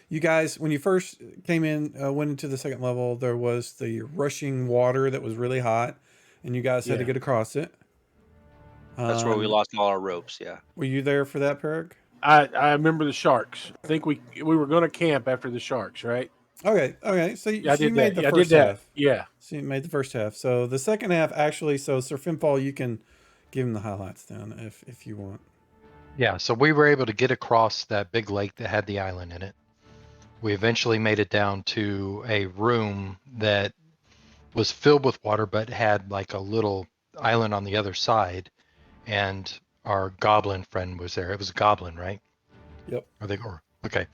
you guys, when you first came in, went into the second level, there was the rushing water that was really hot, and you guys had to Yeah. get across it. That's where we Um, lost all our ropes. Yeah. were you there for that, Perk? I remember the sharks. I think we were going to camp after the sharks, right? Okay, okay. Yeah, I So you did made that. the Yeah, I did first that. half. Yeah. So you made the first half. So the second half, actually, so Sir Finfall, you can give him the highlights then if you want. Yeah, so we were able to get across that big lake that had the island in it. We eventually made it down to a room that was filled with water, but had like a little island on the other side. And our goblin friend was there. It was a goblin, right? Yep. Or okay.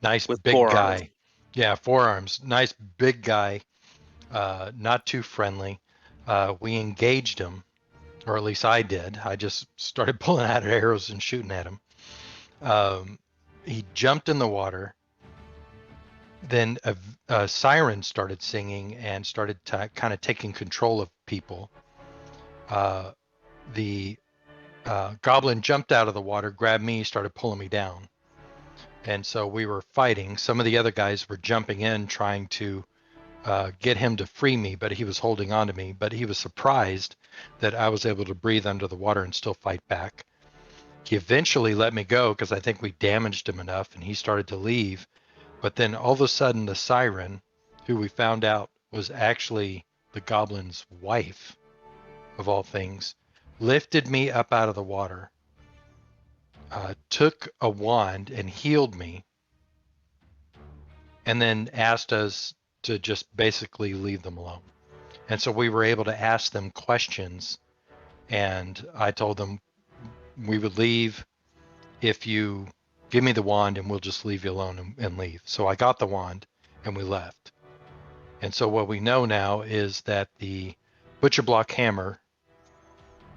Nice With big forearms. guy. Yeah, forearms. Nice big guy. Not too friendly. We engaged him, or at least I did. I just started pulling out arrows and shooting at him. He jumped in the water. Then a siren started singing and started kind of taking control of people. The goblin jumped out of the water, grabbed me, started pulling me down. And so we were fighting. Some of the other guys were jumping in, trying to get him to free me, but he was holding on to me. But he was surprised that I was able to breathe under the water and still fight back. He eventually let me go because I think we damaged him enough, and he started to leave. But then all of a sudden, the siren, who we found out was actually the goblin's wife, of all things, lifted me up out of the water, took a wand and healed me, and then asked us to just basically leave them alone. And so we were able to ask them questions, and I told them we would leave if you give me the wand, and we'll just leave you alone and leave. So I got the wand and we left. And so what we know now is that the butcher block hammer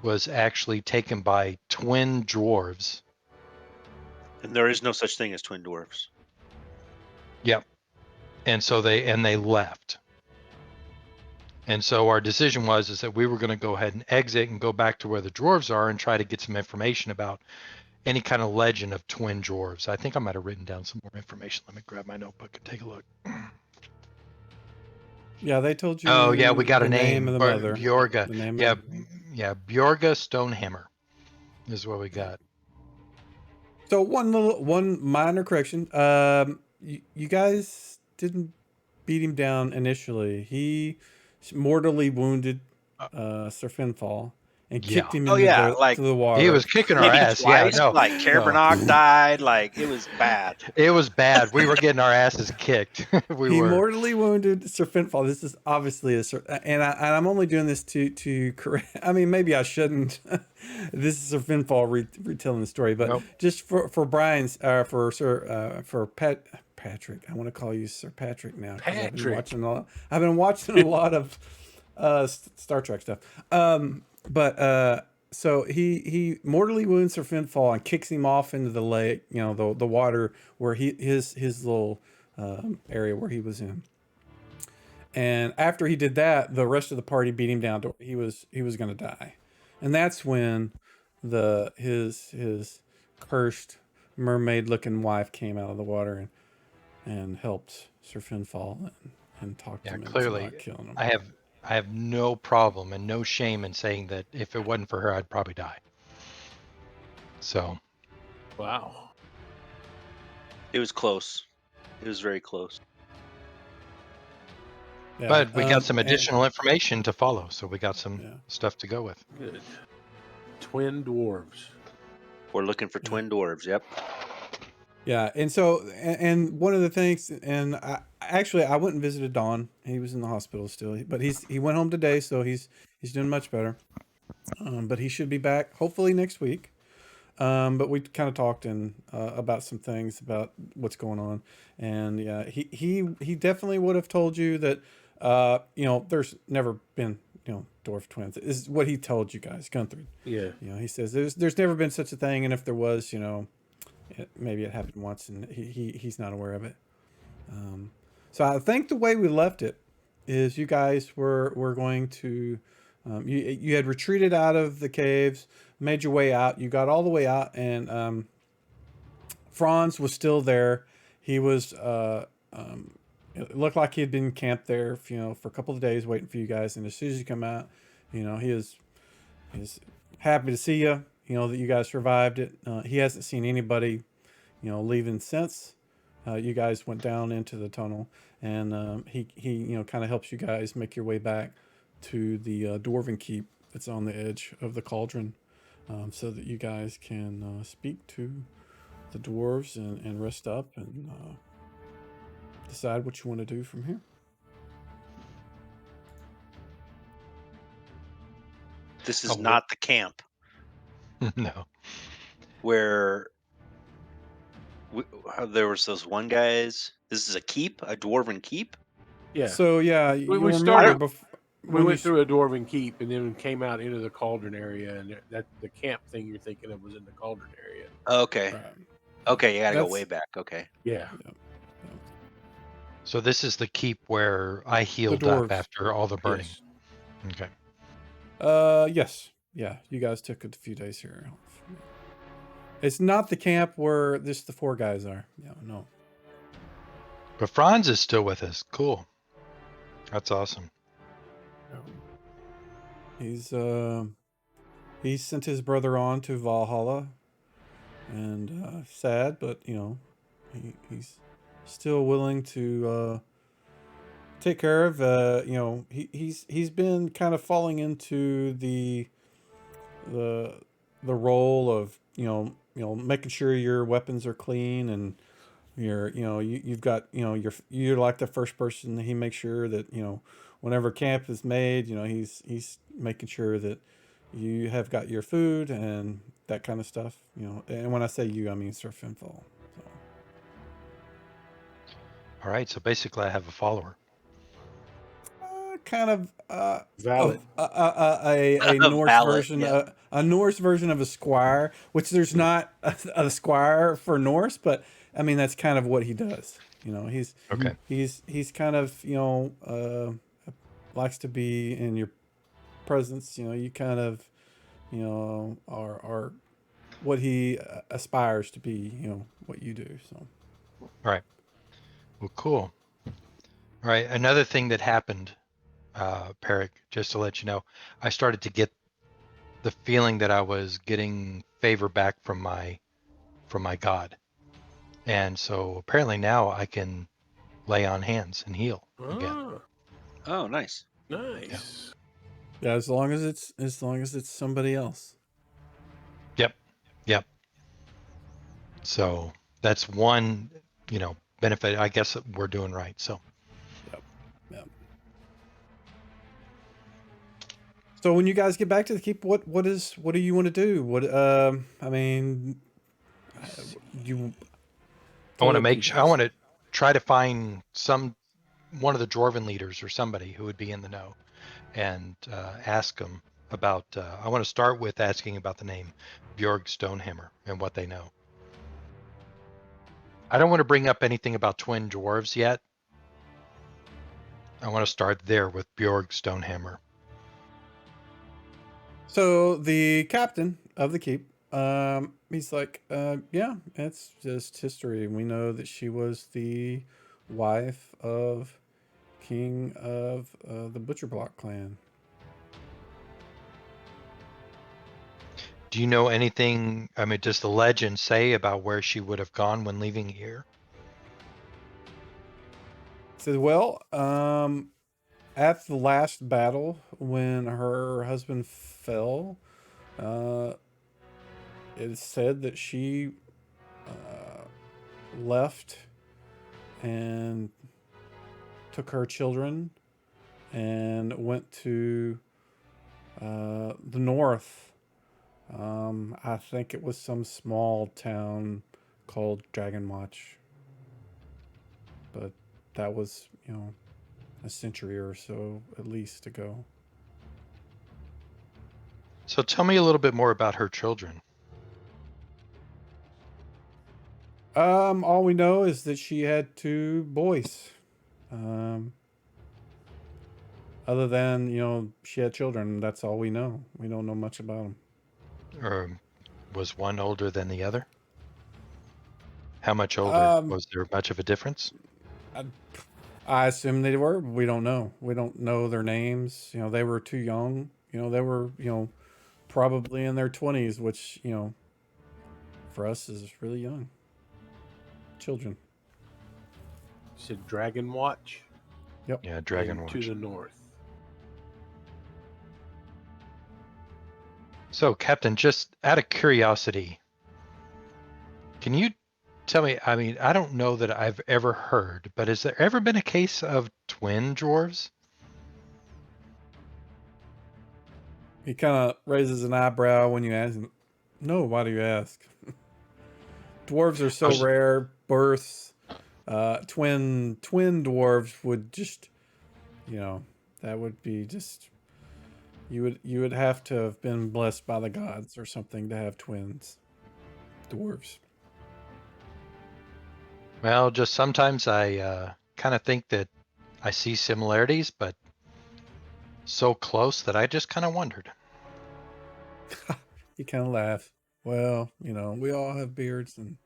was actually taken by twin dwarves. And there is no such thing as twin dwarfs. Yep. And so they left. And so our decision is that we were going to go ahead and exit and go back to where the dwarves are and try to get some information about any kind of legend of twin dwarves. I think I might have written down some more information. Let me grab my notebook and take a look. Yeah, they told you. Oh yeah, we got the a name. of the mother. Bjorga. The name. Yeah, yeah. Bjorga Stonehammer is what we got. So one minor correction. You guys didn't beat him down initially. He mortally wounded Sir Finfall and kicked him Oh into yeah, like the water. He was kicking our maybe ass. twice. Yeah, no. Like Caravan died. Like it was bad. It was bad. We were getting our asses kicked. He mortally wounded Sir Finfall. This is obviously and I'm only doing this to correct. I mean, maybe I shouldn't. This is Sir Finfall retelling the story, but just for Brian's, for Sir, for Patrick. I want to call you Sir Patrick now. Patrick. I've been watching a lot of Star Trek stuff. So he mortally wounds Sir Finfall and kicks him off into the lake, the water where his little area where he was in. And after he did that, the rest of the party beat him down to he was going to die. And that's when his cursed mermaid looking wife came out of the water and helped Sir Finfall and talked to him clearly about killing him. I have no problem and no shame in saying that if it wasn't for her, I'd probably die. So. Wow. It was close. It was very close. Yeah, but we got some additional information to follow, so we got some stuff to go with. Good. Twin dwarves. We're looking for twin dwarves. Yep. Yeah, and so and one of the things, and I went and visited Don. He was in the hospital still, but he went home today, so he's doing much better. But he should be back hopefully next week. But we kind of talked about some things about what's going on, and yeah, he definitely would have told you that there's never been dwarf twins. Is what he told you guys going through. Yeah. He says there's never been such a thing, and if there was, maybe it happened once, and he's not aware of it. So I think the way we left it is you guys were going to, you had retreated out of the caves, made your way out. You got all the way out, and Franz was still there. he was it looked like he had been camped there, for a couple of days waiting for you guys. And as soon as you come out, he's happy to see you. That you guys survived it. He hasn't seen anybody, leaving since. You guys went down into the tunnel, and he kind of helps you guys make your way back to the dwarven keep that's on the edge of the cauldron, so that you guys can speak to the dwarves and rest up and decide what you want to do from here. This is Oh, not the camp No. where how there was those one guys. This is a keep, a dwarven keep. Yeah. So yeah, you we remember started- before We went through a dwarven keep and then came out into the cauldron area, and that the camp thing you're thinking of was in the cauldron area. Okay. Right. Okay, you gotta go That's- way back. Okay. Yeah. So this is the keep where I healed up dwarves. after all the burning. Yes. Okay. Yes. Yeah, you guys took a few days here. It's not the camp where just the 4 guys are. Yeah, no. But Franz is still with us. Cool. That's awesome. He's sent his brother on to Valhalla, and sad, but he's still willing to take care of. He's been kind of falling into the role of making sure your weapons are clean, and you've got you're like the first person. He makes sure that whenever camp is made, he's making sure that you have got your food and that kind of stuff. And when I say you, I mean Sir Finfall. So. All right. So basically, I have a follower. Kind of Valid. a Norse Valid, version, yeah. a Norse version of a squire, which there's not a squire for Norse, but I mean that's kind of what he does. He's Okay. he's kind of likes to be in your presence. You kind of are what he aspires to be. What you do. So All right. Well, cool. All right. Another thing that happened, Peric, just to let you know, I started to get the feeling that I was getting favor back from my god, and so apparently now I can lay on hands and heal again. Ah, Oh, nice. nice. yeah, as long as it's somebody else. Yep. So that's one, benefit. I guess that we're doing right. So Yep. So when you guys get back to the keep, what do you want to do? I mean, you. I want to make sure. I want to try to find one of the dwarven leaders or somebody who would be in the know, and ask them about. I want to start with asking about the name Bjorg Stonehammer and what they know. I don't want to bring up anything about twin dwarves yet. I want to start there with Bjorg Stonehammer. So the captain of the keep, he's like, yeah, it's just history. We know that she was the wife of king of the Butcher Block clan. Do you know anything? I mean, does the legend say about where she would have gone when leaving here? Said, well, at the last battle when her husband fell, it is said that she left and took her children and went to the north. I think it was some small town called Dragonwatch, but that was a century or so at least ago. So tell me a little bit more about her children. All we know is that she had 2 boys. Other than she had children, that's all we know. We don't know much about them. Or was one older than the other? How much older? Um, Was there much of a difference? I assume they were. But we don't know. We don't know their names. You know, they were too young. You know, they were, probably in their 20s, which, for us is really young. Children. You said Dragonwatch Yep. Yeah, and Dragonwatch. to the north. So, Captain, just out of curiosity, can you tell me? I mean, I don't know that I've ever heard, but has there ever been a case of twin dwarves? He kind of raises an eyebrow when you ask him. No, why do you ask? Dwarves are so was- rare. Births, twin dwarves would just, that would be just. You would have to have been blessed by the gods or something to have twins, dwarves. Well, just sometimes I kind of think that I see similarities, but so close that I just kind of wondered. You kind of laugh. Well, we all have beards, and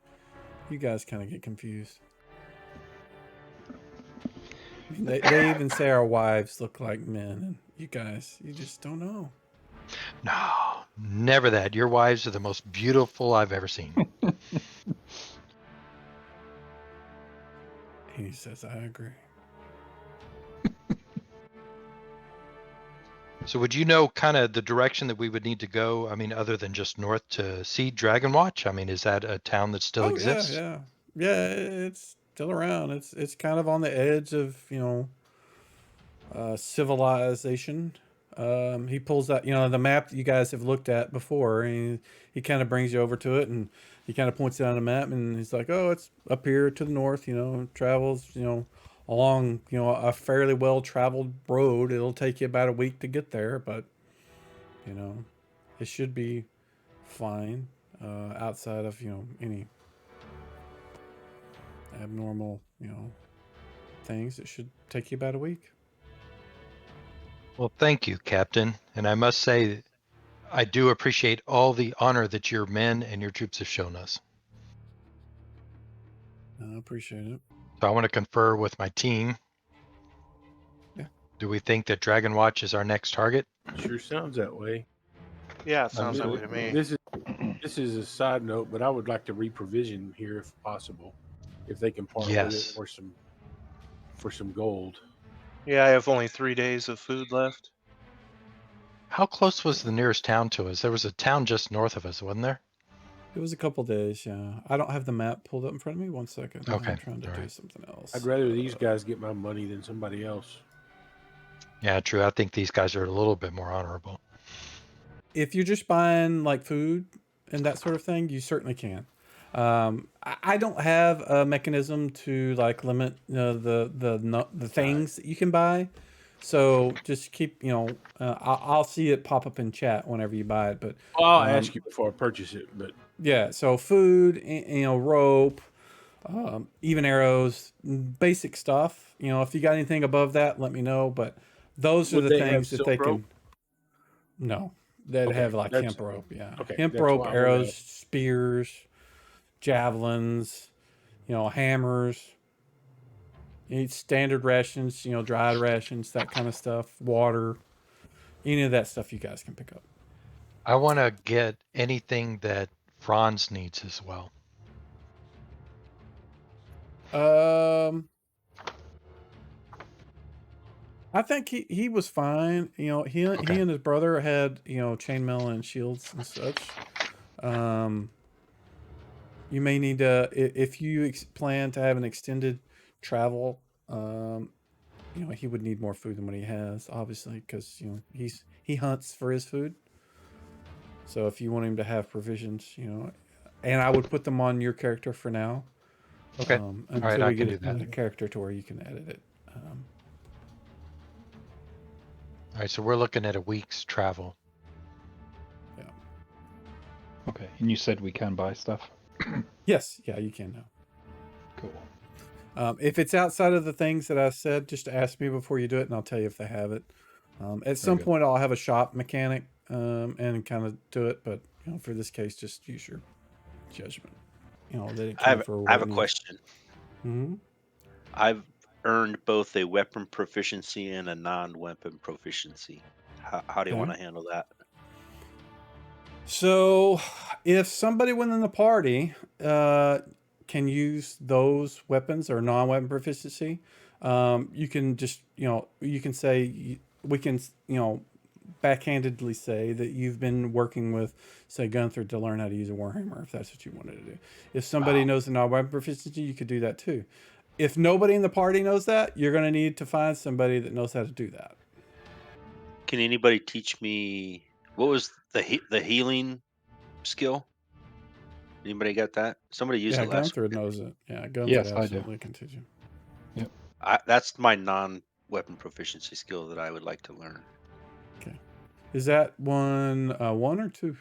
you guys kind of get confused. I mean, they even say our wives look like men, and you guys, you just don't know. No, never that. Your wives are the most beautiful I've ever seen. He says, I agree. So would you know kind of the direction that we would need to go? I mean, other than just north to see Dragonwatch? I mean, is that a town that still Oh exists? yeah. It's still around. It's kind of on the edge of civilization. He pulls out the map that you guys have looked at before, and he kind of brings you over to it, and he kind of points it on the map, and he's like, "Oh, it's up here to the north. Travels along a fairly well traveled road. It'll take you about a week to get there, but it should be fine outside of any abnormal things. It should take you about a week." Well, thank you, Captain. And I must say, I do appreciate all the honor that your men and your troops have shown us. I appreciate it. So I want to confer with my team. Yeah. Do we think that Dragonwatch is our next target? Sure sounds that way. Yeah, it sounds that way Th- to me. This is a side note, but I would like to reprovision here if possible, if they can part with Yes. it for some gold. Yeah, I have only 3 days of food left. How close was the nearest town to us? There was a town just north of us, wasn't there? It was a couple days, yeah. I don't have the map pulled up in front of me. 1 second. Okay, I'm trying to all do right. something else. I'd rather these guys get my money than somebody else. Yeah, true. I think these guys are a little bit more honorable. If you're just buying like food and that sort of thing, you certainly can. I don't have a mechanism to like limit the things that you can buy. So just keep, I'll see it pop up in chat whenever you buy it. But Well, I'll ask you before I purchase it, but yeah, so food, rope, even arrows, basic stuff. If you got anything above that, let me know. But those are Would the they have things that silk they rope? can. No, they'd Okay, have like that's- hemp rope. Yeah, okay, hemp that's rope, why I wanna arrows, ask. spears, javelins, hammers. You eat standard rations, dried rations, that kind of stuff. Water, any of that stuff you guys can pick up. I want to get anything that Franz needs as well. I think he was fine. He and his brother had chainmail and shields and such. You may need to if you plan to have an extended travel. He would need more food than what he has, obviously, because he hunts for his food. So if you want him to have provisions, and I would put them on your character for now. Okay. Until right, I we can get do that. a character to where you can edit it. All right, so we're looking at a week's travel. Okay, and you said we can buy stuff? Yes, yeah, you can now. Cool. If it's outside of the things that I said, just ask me before you do it, and I'll tell you if they have it. At some good. point, I'll have a shop mechanic and kind of do it, but for this case, just use your judgment. that it I came have, for I have what a it needs. question. Hmm. I've earned both a weapon proficiency and a non-weapon proficiency. How do you Okay. want to handle that? So, if somebody within the party can use those weapons or non-weapon proficiency, you can just you can say we can backhandedly say that you've been working with, say, Gunther to learn how to use a warhammer, if that's what you wanted to do. If somebody knows the non-weapon proficiency, you could do that too. If nobody in the party knows that, you're going to need to find somebody that knows how to do that. Can anybody teach me what was the healing skill? Anybody got that? Somebody used Yeah, it last Gunther week. knows it. Yeah, Gunther Yes, I do. absolutely can teach you. That's my non-weapon proficiency skill that I would like to learn. Okay. Is that one or two?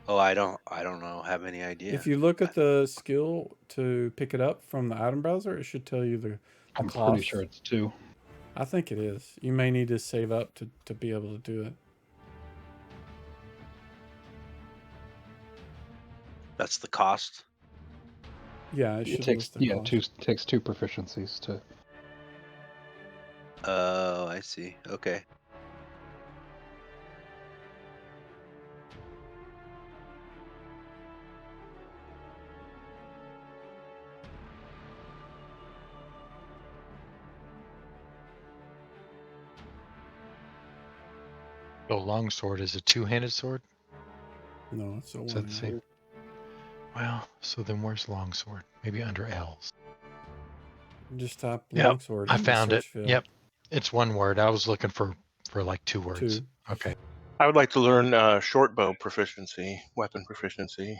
Oh, I don't know. Have any idea? If you look at the skill to pick it up from the item browser, it should tell you the I'm cost. pretty sure it's 2. I think it is. You may need to save up to be able to do it. That's the cost. Yeah, it It should takes list the cost. takes 2 proficiencies to. Oh, I see. Okay. The longsword is a two-handed sword. No, it's a Is that one. the same? Well, so then where's longsword? Maybe under L's. Just type Yep, longsword I in the found it. search field. Yep, it's one word. I was looking for like 2 words. 2. Okay. I would like to learn short bow proficiency, weapon proficiency.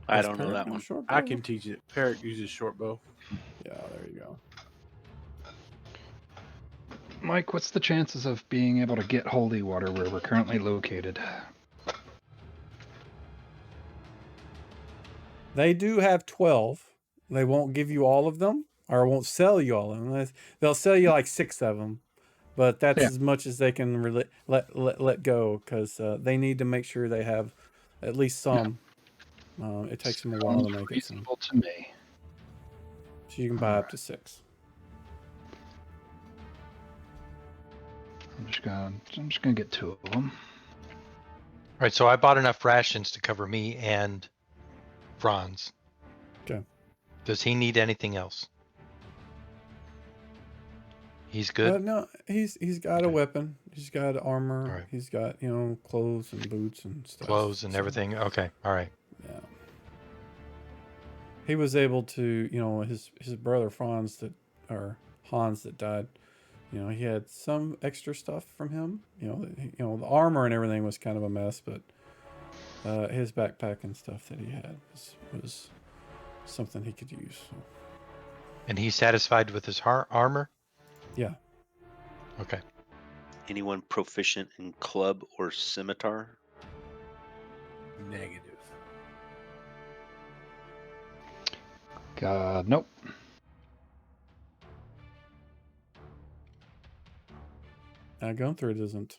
I Does don't know Parrot that have a one. short I bow? can teach it. Parrot uses short bow. Yeah, there you go. Mike, what's the chances of being able to get holy water where we're currently located? They do have 12. They won't give you all of them, or won't sell you all of them. They'll sell you like 6 of them, but that's Yeah. as much as they can let go, because they need to make sure they have at least some. It takes them a while to Sounds make it some. reasonable to me. So you can buy up to 6. I'm just gonna get 2 of them. All right, so I bought enough rations to cover me and Franz. Okay. Does he need anything else? He's good. No, he's got a Okay. weapon. He's got armor. All right. He's got clothes and boots and stuff. Clothes and So, everything. Okay. All right. Yeah. He was able to, his brother Hans that died. He had some extra stuff from him. The armor and everything was kind of a mess, but his backpack and stuff that he had was something he could use. So, And he's satisfied with his armor? yeah. Okay. Anyone proficient in club or scimitar? Negative. Nope. Now Gunther doesn't.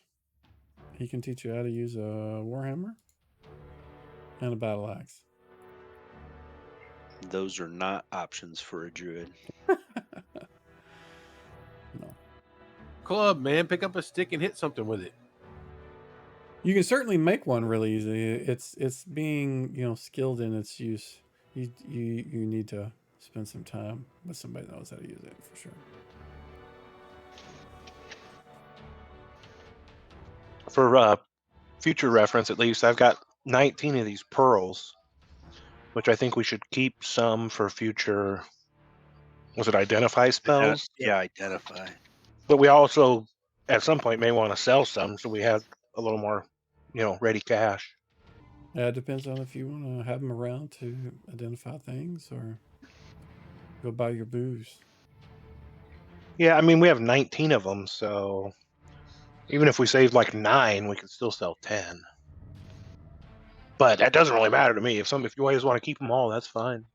He can teach you how to use a warhammer and a battle axe. Those are not options for a druid. No. Club, man, pick up a stick and hit something with it. You can certainly make one really easily. It's being skilled in its use. You need to spend some time with somebody that knows how to use it for sure. For future reference, at least, I've got 19 of these pearls, which I think we should keep some for future. Was it identify spells? Yeah, identify. But we also, at some point, may want to sell some so we have a little more, ready cash. Yeah, it depends on if you want to have them around to identify things or go buy your booze. Yeah, I mean, we have 19 of them, so even if we saved like 9, we could still sell 10. But that doesn't really matter to me. If you always want to keep them all, that's fine.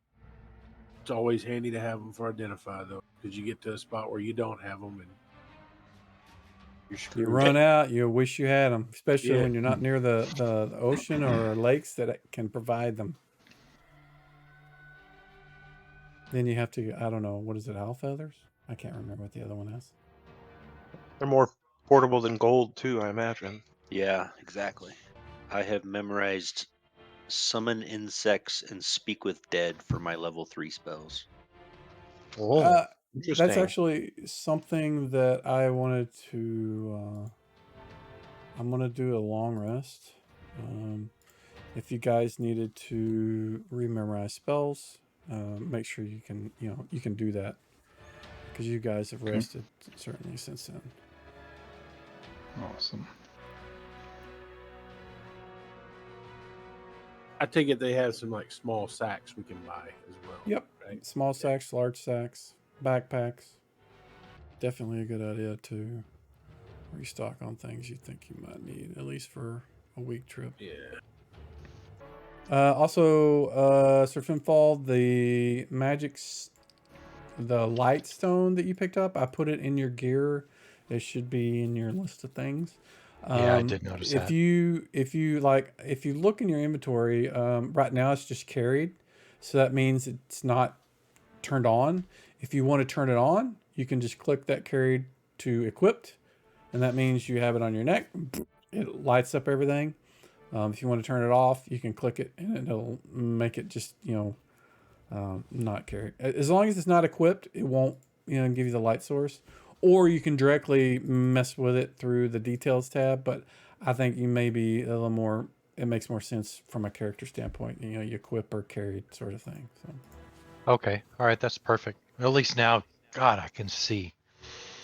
It's always handy to have them for identify, though, because you get to a spot where you don't have them, and You're You screwed. run out, you wish you had them, especially Yeah. when you're not near the ocean or lakes that can provide them. Then you have to, I don't know, what is it, owl feathers? I can't remember what the other one is. They're more portable than gold too, I imagine. Yeah, exactly. I have memorized summon insects and speak with dead for my level 3 spells. Oh, That's interesting. actually something that I wanted to. I'm gonna do a long rest. If you guys needed to rememorize spells, make sure you can do that because you guys have Okay. rested certainly since then. Awesome. I take it they have some like small sacks we can buy as well. Yep. Right. Small sacks, large sacks, backpacks. Definitely a good idea to restock on things you think you might need, at least for a week trip. Yeah. Also, Sir Finfall, the the light stone that you picked up, I put it in your gear. It should be in your list of things. Yeah, I did notice if that. if you look in your inventory, right now it's just carried, so that means it's not turned on. If you want to turn it on, you can just click that carried to equipped, and that means you have it on your neck. It lights up everything. If you want to turn it off, you can click it and it'll make it just, not carry. As long as it's not equipped, it won't, give you the light source. Or you can directly mess with it through the details tab. But I think you may be a little more, it makes more sense from a character standpoint. You equip or carried sort of thing. So. Okay. All right. That's perfect. At least now, God, I can see.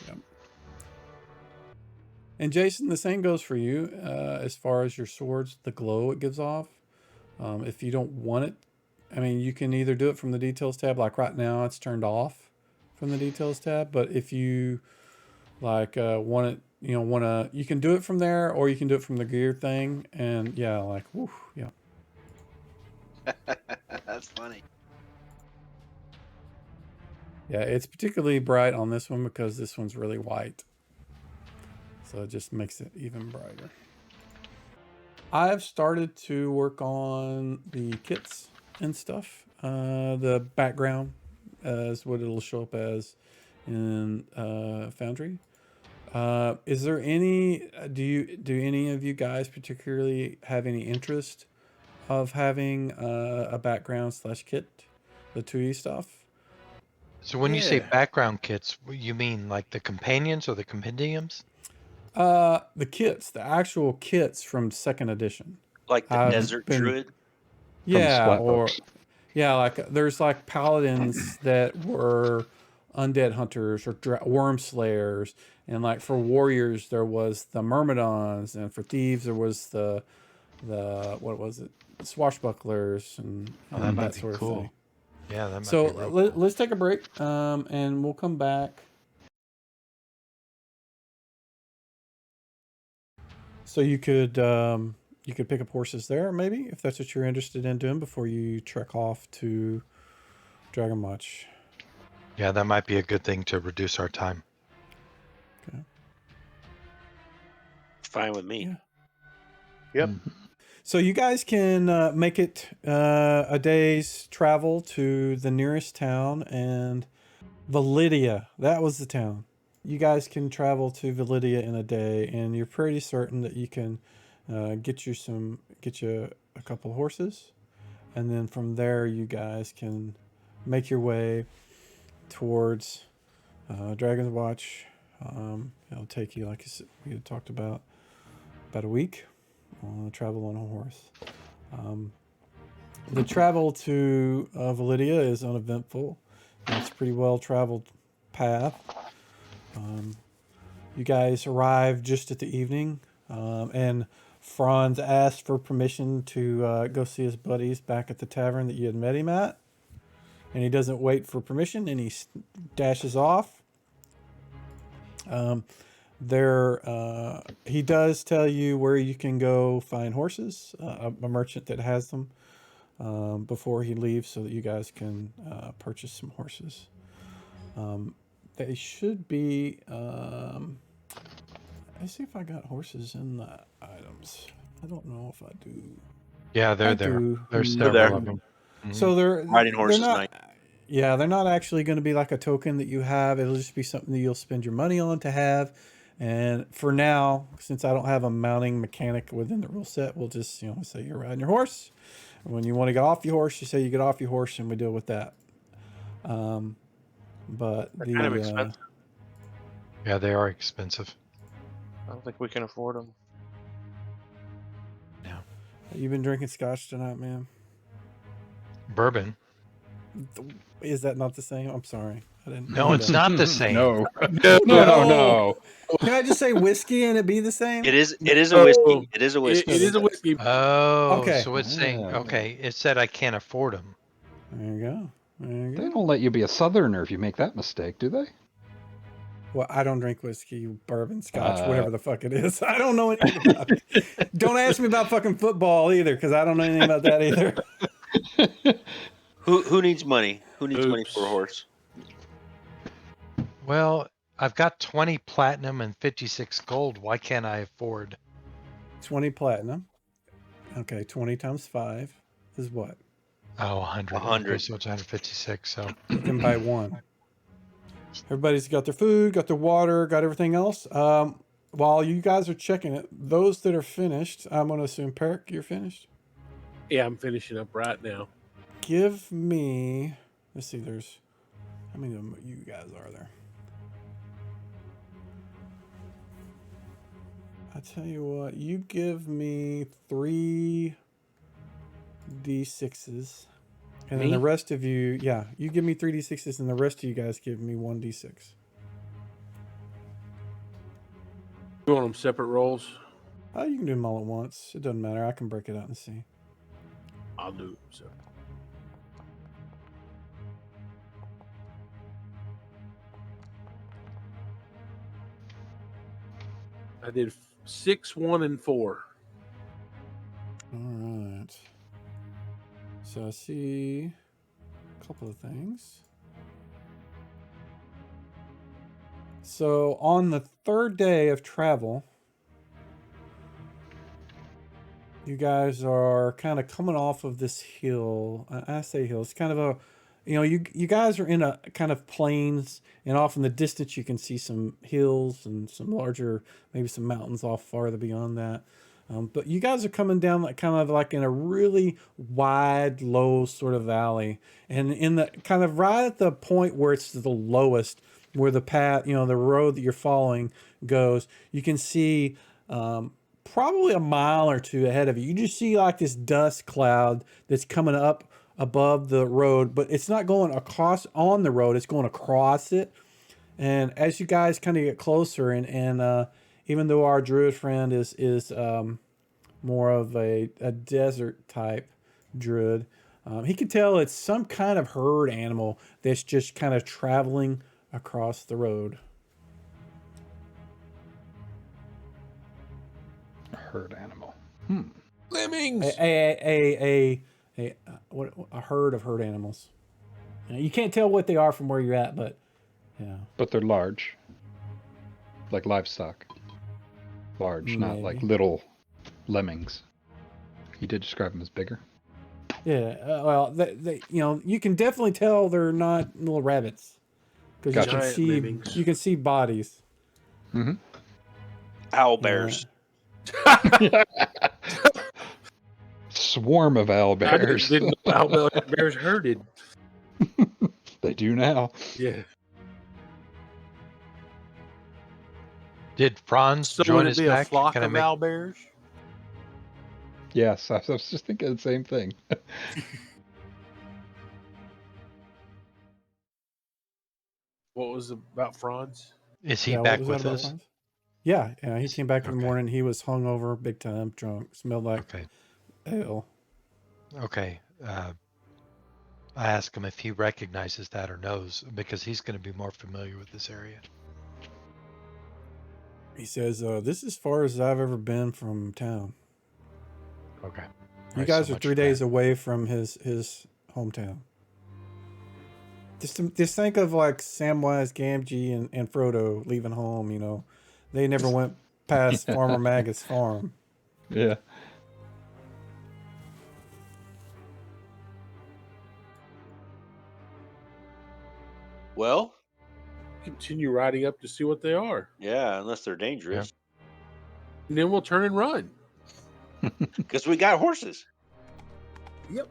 Yeah. And Jason, the same goes for you as far as your swords, the glow it gives off. If you don't want it, I mean, you can either do it from the details tab, like right now it's turned off from the details tab. But if you want it, you can do it from there, or you can do it from the gear thing. And yeah, whew, yeah. That's funny. Yeah, it's particularly bright on this one because this one's really white. So it just makes it even brighter. I've started to work on the kits and stuff. The background is what it'll show up as in Foundry. Is there any? Do any of you guys particularly have any interest of having a background / kit, the 2E stuff? So when you say Yeah. background kits, you mean like the companions or the compendiums? The kits, the actual kits from 2nd edition. Like the I've desert been, druid? From yeah, Splat or Books. yeah, there's paladins that were undead hunters or worm slayers, and for warriors there was the myrmidons, and for thieves there was the what was it, swashbucklers, and Oh, that might that be sort of cool. thing. Yeah, that might So be real cool. let's take a break, and we'll come back. So you could pick up horses there, maybe, if that's what you're interested in doing before you trek off to Dragonwatch. Yeah, that might be a good thing to reduce our time. Okay. Fine with me. Yeah. Yep. Mhm. So you guys can make it a day's travel to the nearest town, and Validia. That was the town. You guys can travel to Validia in a day, and you're pretty certain that you can get you a couple horses, and then from there you guys can make your way towards Dragonwatch. It'll take you, like we had talked about a week. Travel on a horse. The travel to Validia is uneventful. It's a pretty well-traveled path. You guys arrive just at the evening, and Franz asked for permission to go see his buddies back at the tavern that you had met him at. And he doesn't wait for permission, and he dashes off. He does tell you where you can go find horses, a merchant that has them, before he leaves, so that you guys can purchase some horses. They should be Let's see if I got horses in the items. I don't know if I do. Yeah, they're I there. do. There's They're several there. of them. So Riding they're horses not. night. Yeah, they're not actually going to be like a token that you have. It'll just be something that you'll spend your money on to have. And for now, since I don't have a mounting mechanic within the rule set, we'll just say you're riding your horse. When you want to get off your horse, you say you get off your horse, and we deal with that. But They're the kind of expensive. Yeah, they are expensive. I don't think we can afford them. you've been drinking scotch tonight, man. Bourbon. Is that not the same? I'm sorry. I didn't. No, mean it's to- not the same. No. No, No. Can I just say whiskey and it be the same? It is a No. whiskey. It is a whiskey. It is a whiskey. Oh, Okay. so it's saying, Ah. okay, it said I can't afford them. There you go. There you They go. don't let you be a southerner if you make that mistake, do they? Well, I don't drink whiskey, bourbon, scotch, Uh, whatever the fuck it is. I don't know anything about it. Don't ask me about fucking football either, because I don't know anything about that either. Who needs money? Who needs money Oops. for a horse? Well, I've got 20 platinum and 56 gold. Why can't I afford? 20 platinum. Okay, 20 times 5 is what? Oh, 100. 100. Okay, so it's 156. So You can buy one. Everybody's got their food, got their water, got everything else. While you guys are checking it, those that are finished, I'm going to assume, Perk, you're finished? Yeah, I'm finishing up right now. Give me, let's see, there's, how many of them you guys are there? I tell you what, you give me 3 D6s. And then Me? the rest of you, yeah, you give me 3 D6s and the rest of you guys give me 1 D6. You want them separate rolls? Oh, you can do them all at once. It doesn't matter. I can break it out and see. I'll do them separate. I did 6, 1, and 4. All right. So I see a couple of things. So on the 3rd day of travel, you guys are kind of coming off of this hill. I say hill. It's kind of a, you guys are in a kind of plains, and off in the distance you can see some hills and some larger, maybe some mountains off farther beyond that. But you guys are coming down like kind of like in a really wide, low sort of valley, and in the kind of right at the point where it's the lowest, where the path, the road that you're following goes, you can see probably a mile or two ahead of you. You just see like this dust cloud that's coming up above the road, but it's not going across on the road, it's going across it. And as you guys kind of get closer, and even though our druid friend is more of a desert type druid, he can tell it's some kind of herd animal that's just kind of traveling across the road. Herd animal. Lemmings! A herd of herd animals. You can't tell what they are from where you're at, but yeah. But they're large. Like livestock. Large, not like Maybe. little lemmings. You did describe them as bigger. Yeah, well, you can definitely tell they're not little rabbits because Gotcha. you can Giant see lemmings. bodies. Mm-hmm. Owl bears. Swarm of owl I bears. didn't know how bears herded. They do now. Yeah. did Franz So join would it us be a back? flock Can I of make? owl bears? Yes, I was just thinking the same thing. What was about Franz? Is he Yeah, what back was that with about, us? Franz? Yeah, he came back in the Okay. morning. He was hungover, big time, drunk, smelled like Okay. ale. Okay. I asked him if he recognizes that or knows, because he's going to be more familiar with this area. He says, "This is as far as I've ever been from town. Okay. You Right, guys so are much 3 for days that. away from his hometown. Just think of like Samwise Gamgee and Frodo leaving home. They never went past Farmer Maggot's farm. Yeah. Well, Continue riding up to see what they are, yeah, unless they're dangerous, and then we'll turn and run. because we got horses. Yep.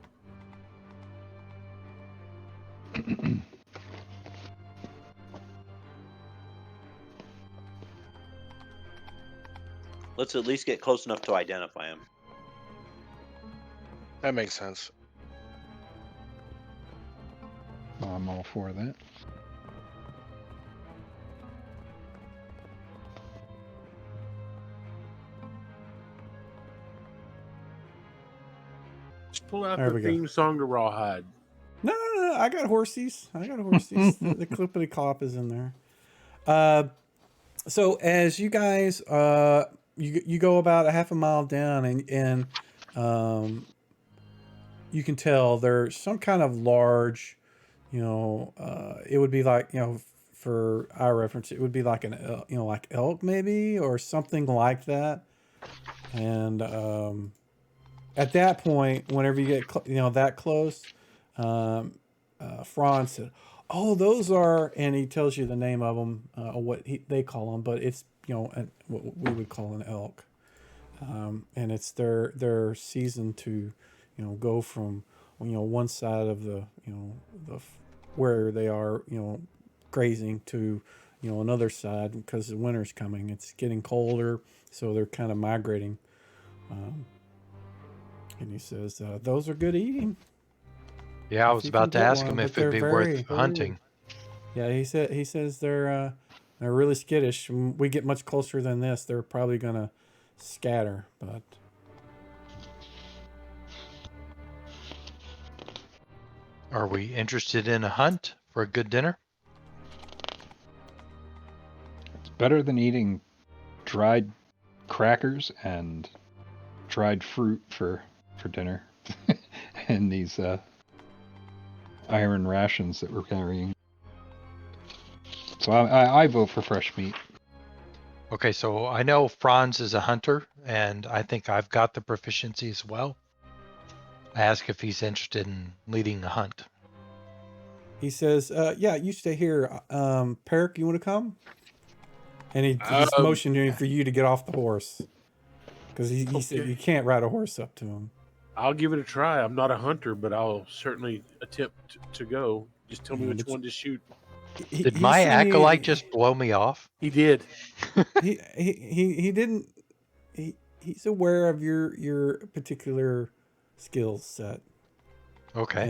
Let's at least get close enough to identify them. That makes sense. I'm all for that. Just pull out There the we go. theme song to Rawhide. No. I got horsies. The clippity clop is in there. So as you guys, you go about a half a mile down, and you can tell there's some kind of large, it would be like, for our reference, it would be like like elk maybe, or something like that. And at that point, whenever you get that close, Franz said, "Oh, those are," and he tells you the name of them, they call them, but it's what we would call an elk, and it's their season to go from one side of the where they are grazing to another side, because the winter's coming. It's getting colder, so they're kind of migrating. And he says, "Those are good eating." Yeah, I If was you about to can get ask one, him but if it'd be they're worth very- hunting. Yeah, he says they're really skittish. When we get much closer than this, they're probably gonna scatter. But Are we interested in a hunt for a good dinner? It's better than eating dried crackers and dried fruit for dinner, and these iron rations that we're carrying. So I vote for fresh meat. Okay, so I know Franz is a hunter, and I think I've got the proficiency as well. I ask if he's interested in leading a hunt. he says, "Yeah, you stay here. Peric, you want to come?" And he's motioning for you to get off the horse, because he said Okay. you can't ride a horse up to him. I'll give it a try. I'm not a hunter, but I'll certainly attempt to go. Just tell me Yeah, which but one to shoot. Did my acolyte just blow me off? He did. He didn't. He's aware of your particular skill set. Okay.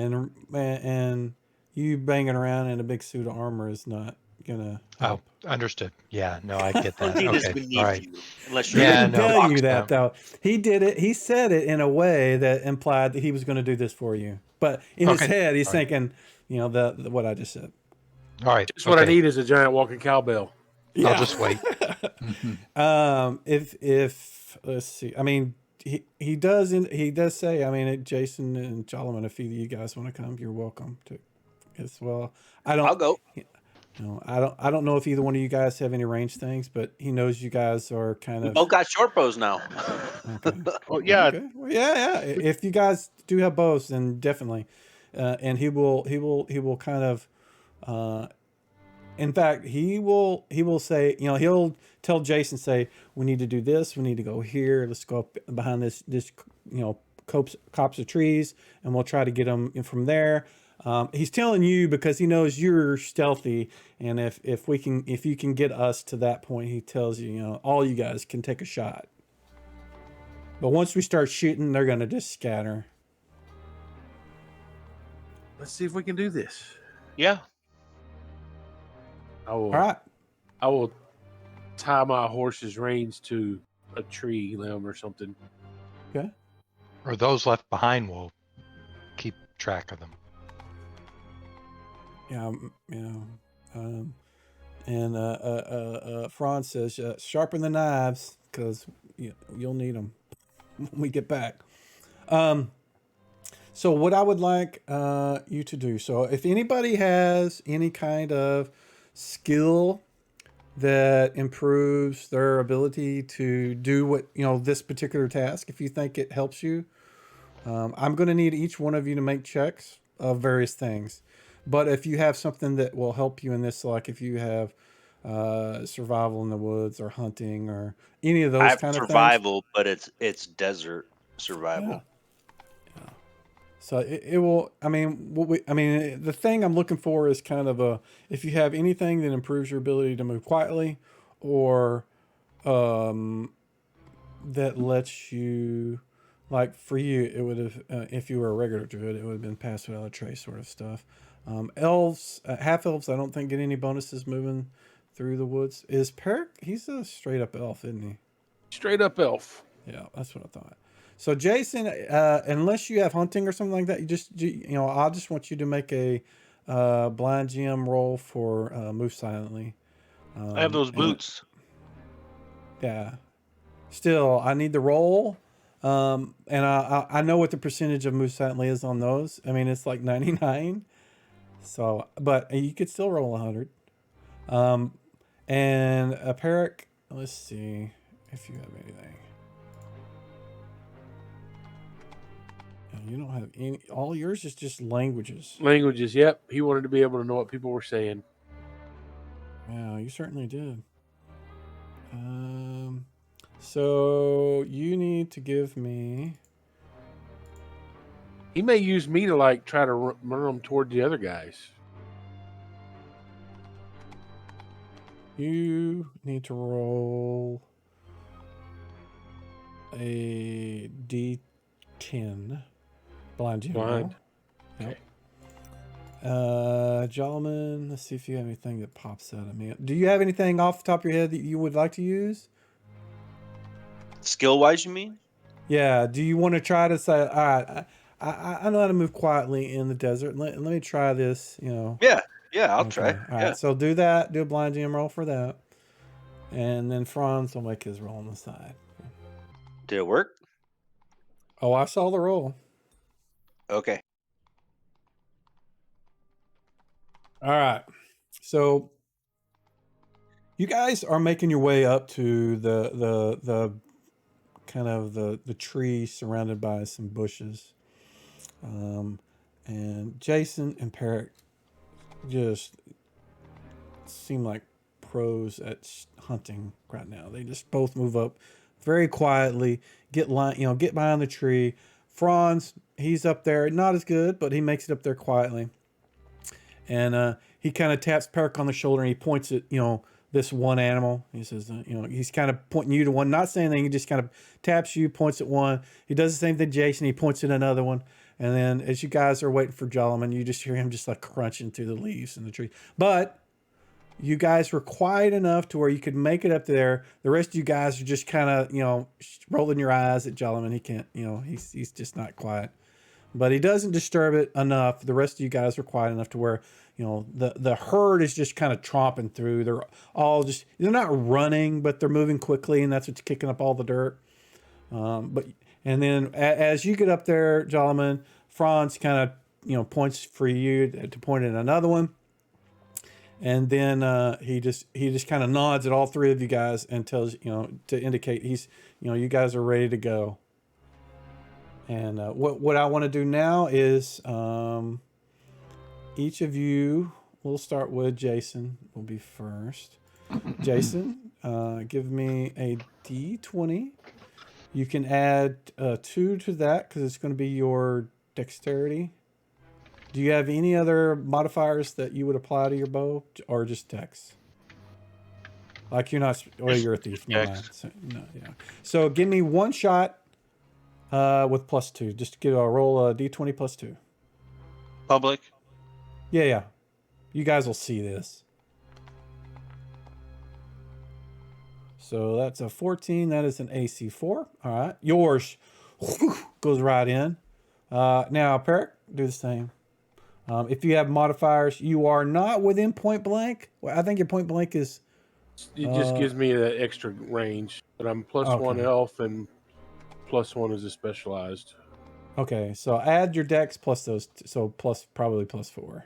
And you banging around in a big suit of armor is not gonna help. Oh, understood. Yeah, no, I get that. Hunting is Okay, beneath all right. you, unless He you're Yeah, didn't no. tell you Fox that though. He did it. He said it in a way that implied that he was going to do this for you. But in his Okay. head, he's All right. thinking, the what I just said. All right. Just what I okay. need is a giant walking cowbell. I'll just wait. If let's see, I mean, he does say, I mean, Jason and Solomon, if either of you guys want to come, you're welcome to as well. I'll go. I don't know if either one of you guys have any range things, but he knows you guys are kind We of both got short bows now. okay. Oh yeah, Okay. Well, yeah. If you guys do have bows, then definitely, and he will kind of, in fact, he will say, he'll tell Jason, say, we need to do this, we need to go here, let's go up behind this copse of trees, and we'll try to get them from there. He's telling you because he knows you're stealthy, and if you can get us to that point, he tells you, all you guys can take a shot. But once we start shooting, they're gonna just scatter. Let's see if we can do this. Yeah. All right. I will tie my horse's reins to a tree limb or something. Okay. Or those left behind will keep track of them. Yeah. And Franz says, sharpen the knives, because you'll need them when we get back. So what I would like you to do, so if anybody has any kind of skill that improves their ability to do what, this particular task, if you think it helps you. I'm going to need each one of you to make checks of various things. But if you have something that will help you in this, like if you have survival in the woods or hunting or any of I those have kind of things. survival, but it's desert Yeah. survival. Yeah. So it will. I mean, the thing I'm looking for is kind of if you have anything that improves your ability to move quietly, or that lets you, like for you, it would have if you were a regular druid, it would have been pass without a trace sort of stuff. Elves, half elves, I don't think get any bonuses moving through the woods. Is Peric? He's a straight up elf, isn't he? Straight up elf. Yeah, that's what I thought. So Jason, unless you have hunting or something like that, I just want you to make a blind GM roll for move silently. I have those and- boots. yeah. Still, I need the roll. And I know what the percentage of move silently is on those. I mean, it's like 99. So, but you could still roll 100. And a Peric, let's see if you have anything. You don't have any. All yours is just languages. Languages. Yep. He wanted to be able to know what people were saying. Yeah, you certainly did. So you need to give me. He may use me to like try to run them toward the other guys. You need to roll a D10 blind GM roll. Blind. Yep. Jolman, let's see if you have anything that pops out at me. Do you have anything off the top of your head that you would like to use? Skill wise, you mean? Yeah. Do you want to try to say, all right, I know how to move quietly in the desert. Let me try this, Yeah, I'll try. All right, so do that. Do a blind GM roll for that. And then Franz will make his roll on the side. Did it work? Oh, I saw the roll. Okay. All right. So you guys are making your way up to the kind of the tree surrounded by some bushes. And Jason and Peric just seem like pros at hunting right now. They just both move up very quietly, get behind the tree. Franz, he's up there, not as good, but he makes it up there quietly. And he kind of taps Peric on the shoulder and he points at, this one animal. He says, he's kind of pointing you to one, not saying anything. He just kind of taps you, points at one. He does the same thing to Jason. He points at another one. And then as you guys are waiting for Jolliman, you just hear him just like crunching through the leaves in the tree. But you guys were quiet enough to where you could make it up there. The rest of you guys are just kind of, rolling your eyes at Jolliman. He can't, he's just not quiet. But he doesn't disturb it enough. The rest of you guys are quiet enough to where, the herd is just kind of tromping through. They're not running, but they're moving quickly, and that's what's kicking up all the dirt. And then as you get up there, Jolliman, Franz kind of, points for you to point at another one. And then he just kind of nods at all three of you guys and tells, to indicate you guys are ready to go. And what I want to do now is each of you, we'll start with Jason, will be first. Jason, give me a D20. You can add 2 to that because it's going to be your dexterity. Do you have any other modifiers that you would apply to your bow, or just dex? Like you're not, you're a thief. No, So give me one shot with +2. Just get a roll a D20 +2. Public. Yeah. You guys will see this. So that's a 14. That is an AC 4. All right. Yours goes right in. Now, Peric, do the same. If you have modifiers, you are not within point blank. Well, I think your point blank is... It just gives me that extra range. But I'm +1 elf and +1 is a specialized. Okay, so add your dex plus those, so probably +4.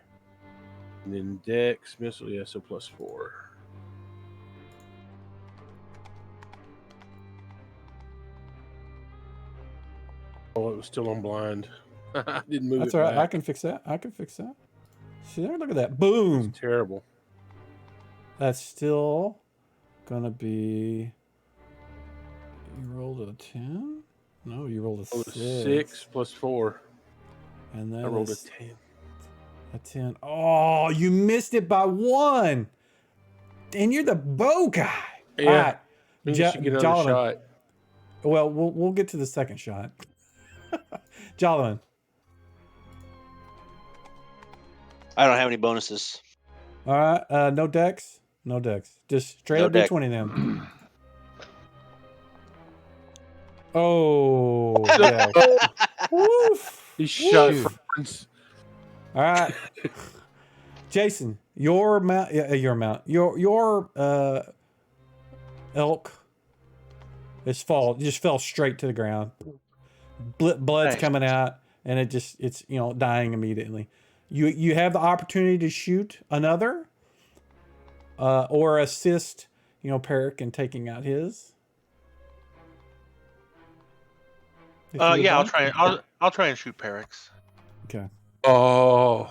And then dex, missile, so +4. Oh, it was still on blind. I didn't move That's it all right. I back. can fix that. I can fix that. See there? Look at that. Boom. It's terrible. That's still gonna be. You rolled a 10? No, you rolled a I rolled 6. a 6 plus 4. And then I rolled a 10. A 10. Oh, you missed it by 1. And you're the bow guy. Yeah. All right. I think you should get another Jolin. shot. Well, we'll get to the second shot. Jolin. I don't have any bonuses. All right. No dex. No dex. Just straight No up deck. D20 then. Oh, yeah. Woof. He shot Woof. Franz. All right. Jason, your mount, your elk just fell straight to the ground. Blood's Nice. coming out, and it's dying immediately. You have the opportunity to shoot another, or assist Peric in taking out his. If you would Yeah, like. I'll try and shoot Perix. Okay. Oh.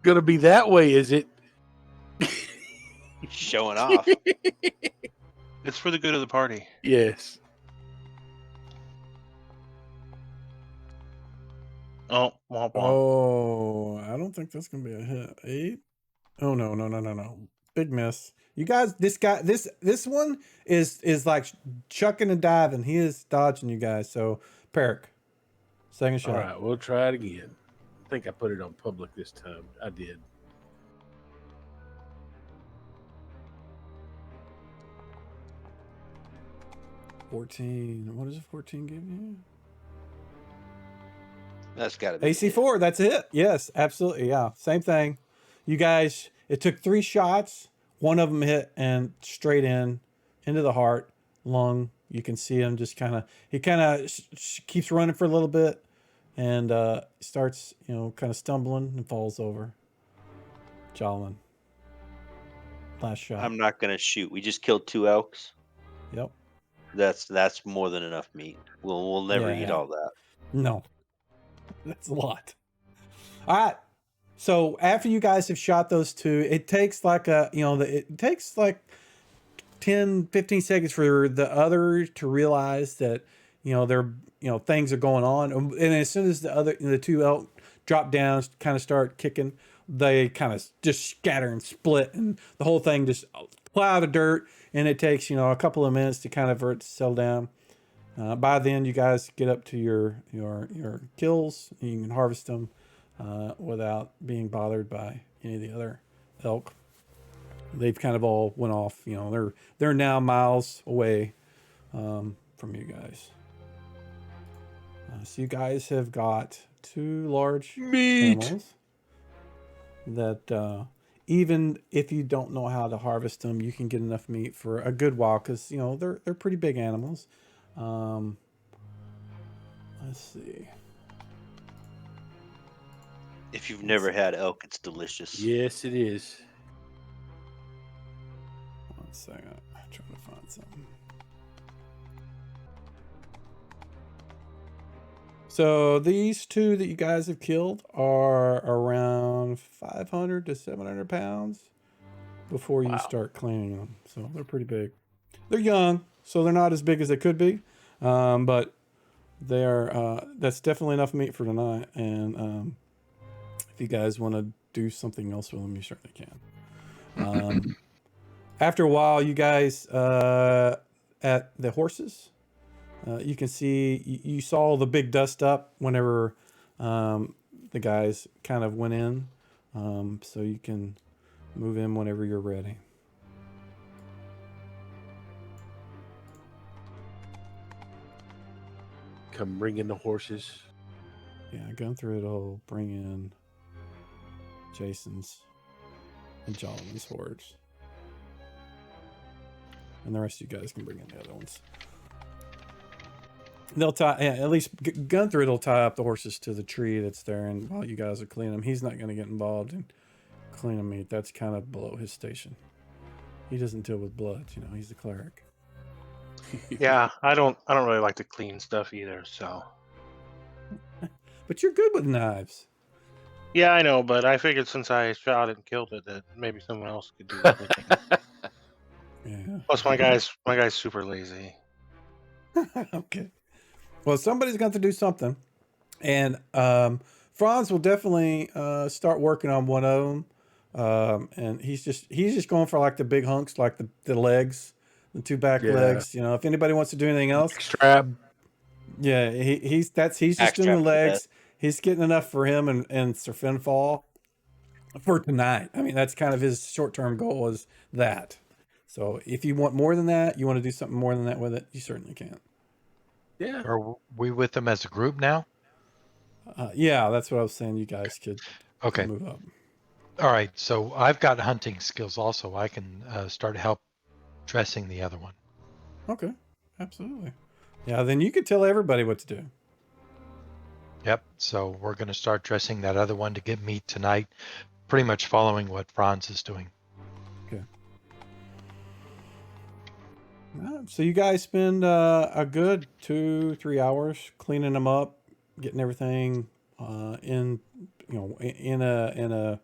Gonna be that way, is it? Showing off. It's for the good of the party. Yes. Oh, womp womp. Oh, I don't think that's gonna be a hit. 8. Oh no. Big miss. You guys, this one is like chucking and diving. He is dodging you guys. So Peric, second shot. All right, we'll try it again. I think I put it on public this time. I did. $14. What does a 14 give you? That's got to be AC4. That's it. Yes, absolutely. Yeah, same thing. You guys, it took 3 shots. One of them hit and straight into the heart, lung. You can see him just he keeps running for a little bit and starts, kind of stumbling and falls over. Jolin. Last shot. I'm not gonna shoot. We just killed 2 elks. Yep. That's more than enough meat. We'll never eat all that. No. That's a lot. All right. So after you guys have shot those 2, it takes it takes like 10, 15 seconds for the other to realize that, things are going on. And as soon as the 2 elk drop down, kind of start kicking, they kind of just scatter and split, and the whole thing just a cloud of dirt. And it takes, a couple of minutes to kind of for it to settle down. By then, you guys get up to your kills. You can harvest them without being bothered by any of the other elk. They've kind of all went off. They're now miles away from you guys. So you guys have got 2 large animals that even if you don't know how to harvest them, you can get enough meat for a good while because they're pretty big animals. Let's see. If you've never had elk, it's delicious. Yes, it is. 1 second. I'm trying to find something. So these 2 that you guys have killed are around 500 to 700 pounds before you start cleaning them. So they're pretty big. They're young, so they're not as big as they could be. But they are, that's definitely enough meat for tonight. And if you guys want to do something else with them, you certainly can. After a while, you guys at the horses, you can see you saw the big dust up whenever the guys kind of went in, so you can move in whenever you're ready. Come bring in the horses. Yeah, Gunther will bring in Jason's and Jolin's hordes. And the rest of you guys can bring in the other ones. They'll tie, at least Gunther will tie up the horses to the tree that's there, and while you guys are cleaning them, he's not going to get involved in cleaning meat. That's kind of below his station. He doesn't deal with blood, he's the cleric. Yeah, I don't really like to clean stuff either. So But you're good with knives. yeah, I know, but I figured since I shot it and killed it, that maybe someone else could do the cleaning. Yeah. Plus, my guy's super lazy. Okay. Well, somebody's got to do something, and Franz will definitely start working on one of them. And he's just going for like the big hunks, like the legs, the two back Yeah. legs. You know, if anybody wants to do anything else, Strap. yeah, he's just doing the Backstrap for that. legs. He's getting enough for him and Sir Finfall for tonight. I mean, that's kind of his short-term goal is that. So if you want more than that, you want to do something more than that with it, you certainly can. Yeah. Are we with them as a group now? Yeah, that's what I was saying. You guys could Okay. move up. All right. So I've got hunting skills also. I can start help dressing the other one. Okay, absolutely. Yeah, then you could tell everybody what to do. Yep. So we're going to start dressing that other one to get meat tonight, pretty much following what Franz is doing. So you guys spend a good 2-3 hours cleaning them up, getting everything in a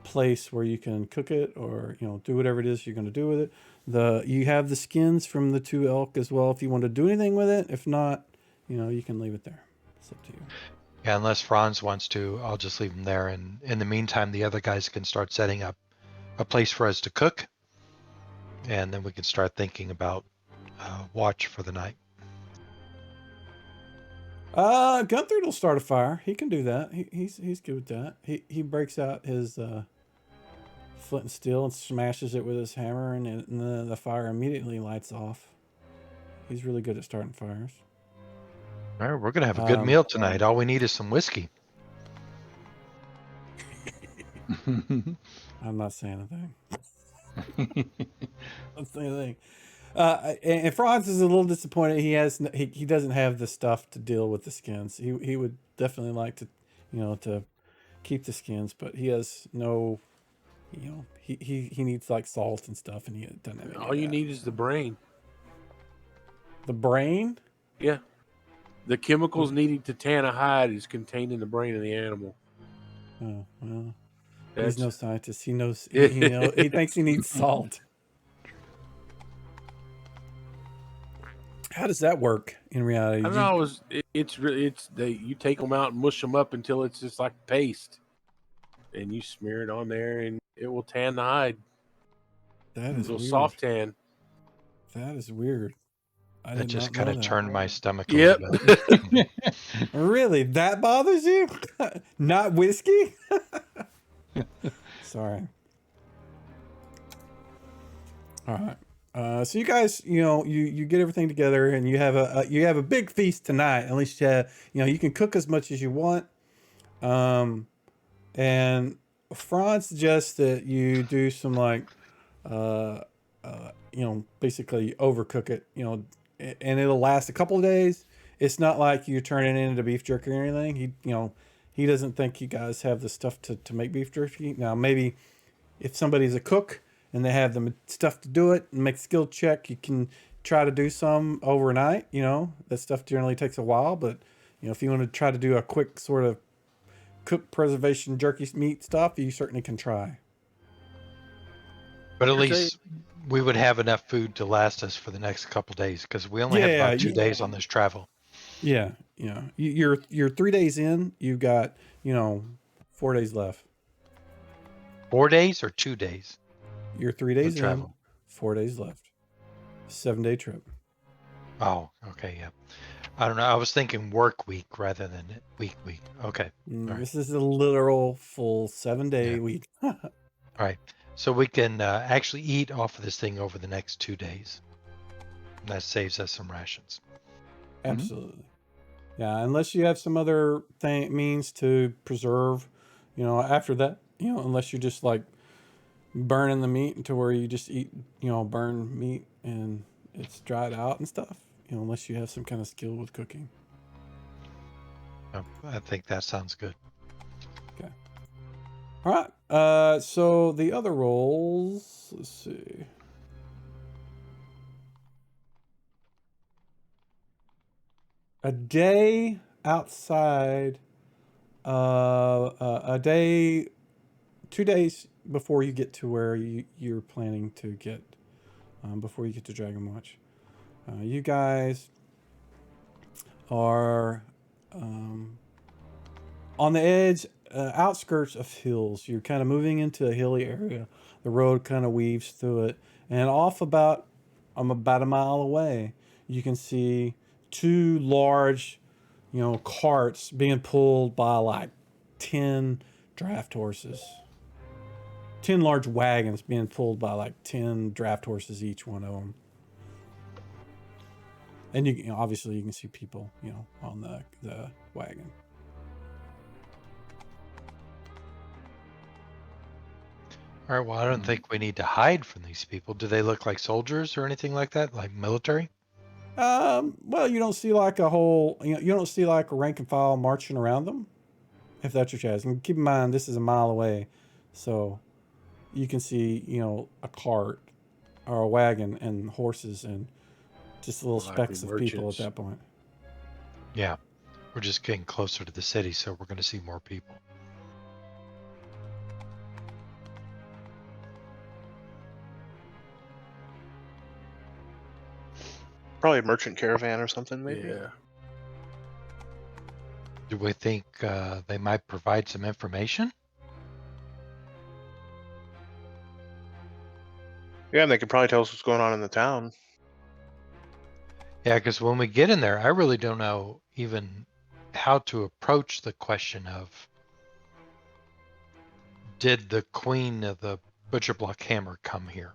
place where you can cook it or do whatever it is you're going to do with it. You have the skins from the 2 elk as well if you want to do anything with it. If not, you can leave it there. It's up to you. Yeah, unless Franz wants to, I'll just leave them there. And in the meantime, the other guys can start setting up a place for us to cook. And then we can start thinking about watch for the night. Gunther will start a fire. He can do that. He's good with that. He breaks out his flint and steel and smashes it with his hammer, and the fire immediately lights off. He's really good at starting fires. All right, we're going to have a good meal tonight. All we need is some whiskey. I'm not saying a thing. I'm saying a thing. And Franz is a little disappointed. He doesn't have the stuff to deal with the skins. He would definitely like to, to keep the skins, but he has no, he needs like salt and stuff, and he doesn't have any All of you that. need is the brain. The brain. Yeah. The chemicals needed to tan a hide is contained in the brain of the animal. Oh well, That's, he's no scientist. He knows. He thinks he needs salt. How does that work in reality? I don't know. You take them out and mush them up until it's just like paste, and you smear it on there, and it will tan the hide. That is a little weird. soft tan. That is weird. I That did just not kind know of that. turned my stomach a Yep. little bit. Really? That bothers you? Not whiskey? Sorry. All right. So you guys, you get everything together, and you have a big feast tonight. At least you can cook as much as you want. And Franz suggests that you do some basically overcook it, and it'll last a couple of days. It's not like you turn it into beef jerky or anything. He doesn't think you guys have the stuff to make beef jerky. Now, maybe if somebody's a cook and they have the stuff to do it and make a skill check, you can try to do some overnight. That stuff generally takes a while, but if you want to try to do a quick sort of cook preservation jerky meat stuff, you certainly can try. But at least we would have enough food to last us for the next couple days because we only have about 2 days on this travel. Yeah. You're 3 days in. You've got 4 days left. 4 days or 2 days? You're 3 days in. Travel. 4 days left. 7-day trip. Oh, okay, yeah. I don't know. I was thinking work week rather than week. Okay. This is a literal full 7-day week. All right. So we can actually eat off of this thing over the next 2 days. And that saves us some rations. Absolutely. Yeah, unless you have some other means to preserve, after that, unless you're just like burning the meat to where you just eat, burned meat and it's dried out and stuff, unless you have some kind of skill with cooking. I think that sounds good. Okay. All right. So the other roles, let's see. a day outside, a day, 2 days before you get to where you're planning to get, before you get to Dragonwatch. You guys are on the edge, outskirts of hills. You're kind of moving into a hilly area. The road kind of weaves through it, and off about a mile away, you can see two large, carts being pulled by like 10 draft horses. 10 large wagons being pulled by like 10 draft horses, each one of them. And obviously you can see people, on the wagon. All right. Well, I don't think we need to hide from these people. Do they look like soldiers or anything like that, like military? Well, you don't see like a whole, you don't see like a rank and file marching around them, if that's what you're asking. Keep in mind, this is a mile away, so you can see, a cart or a wagon and horses and just little Likely specks of people at merchants. that point. Yeah. We're just getting closer to the city, so we're going to see more people. Probably a merchant caravan or something, maybe. Yeah. Do we think they might provide some information? Yeah, and they could probably tell us what's going on in the town. Yeah, because when we get in there, I really don't know even how to approach the question of, did the queen of the Butcher Block Hammer come here?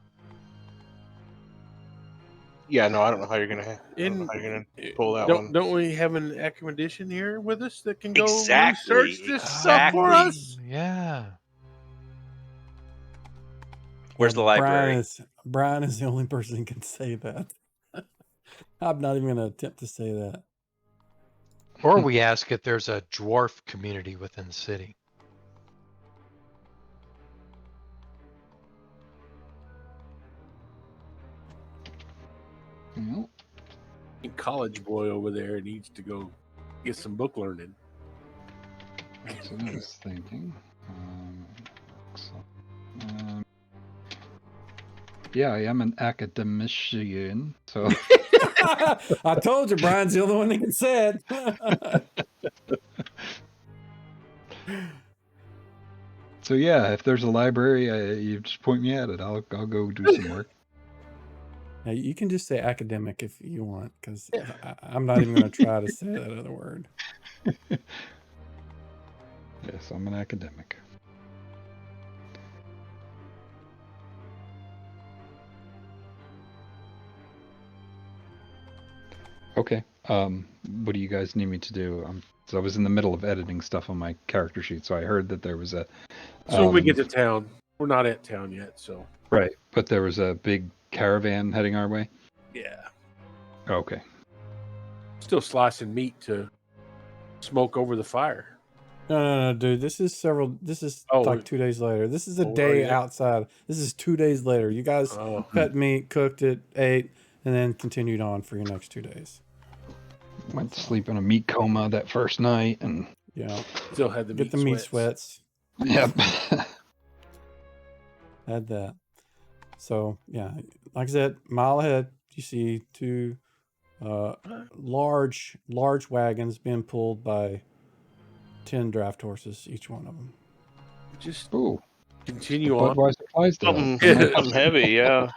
Yeah, no, I don't know how you're gonna. I don't know how you're gonna pull that one. Don't we have an academician here with us that can go Exactly, research this stuff for exactly. us? Yeah. Where's the library? Brian is the only person who can say that. I'm not even going to attempt to say that. Or we ask if there's a dwarf community within the city. Well, College boy over there needs to go get some book learning. that's what I was thinking. So, yeah, I am an academician, so I told you, Brian's the only one that can say it. so yeah. If there's a library, you just point me at it. I'll go do some work. Now, you can just say academic if you want, because I'm not even going to try to say that other word. Yes, I'm an academic. Okay. What do you guys need me to do? So I was in the middle of editing stuff on my character sheet, so I heard that there was a. So when we get to town, we're not at town yet, so Right, but there was a big caravan heading our way. yeah. Okay. Still slicing meat to smoke over the fire. No, dude. This is like 2 days later. This is a Oh, day yeah. outside. This is 2 days later. You guys cut meat, cooked it, ate, and then continued on for your next 2 days. Went to sleep in a meat coma that first night, and Still had the get the meat sweats. yep. Had that. So yeah, like I said, mile ahead, you see two large wagons being pulled by 10 draft horses, each one of them. Just Ooh, continue on. Budweiser Clydesdale. Something heavy, yeah.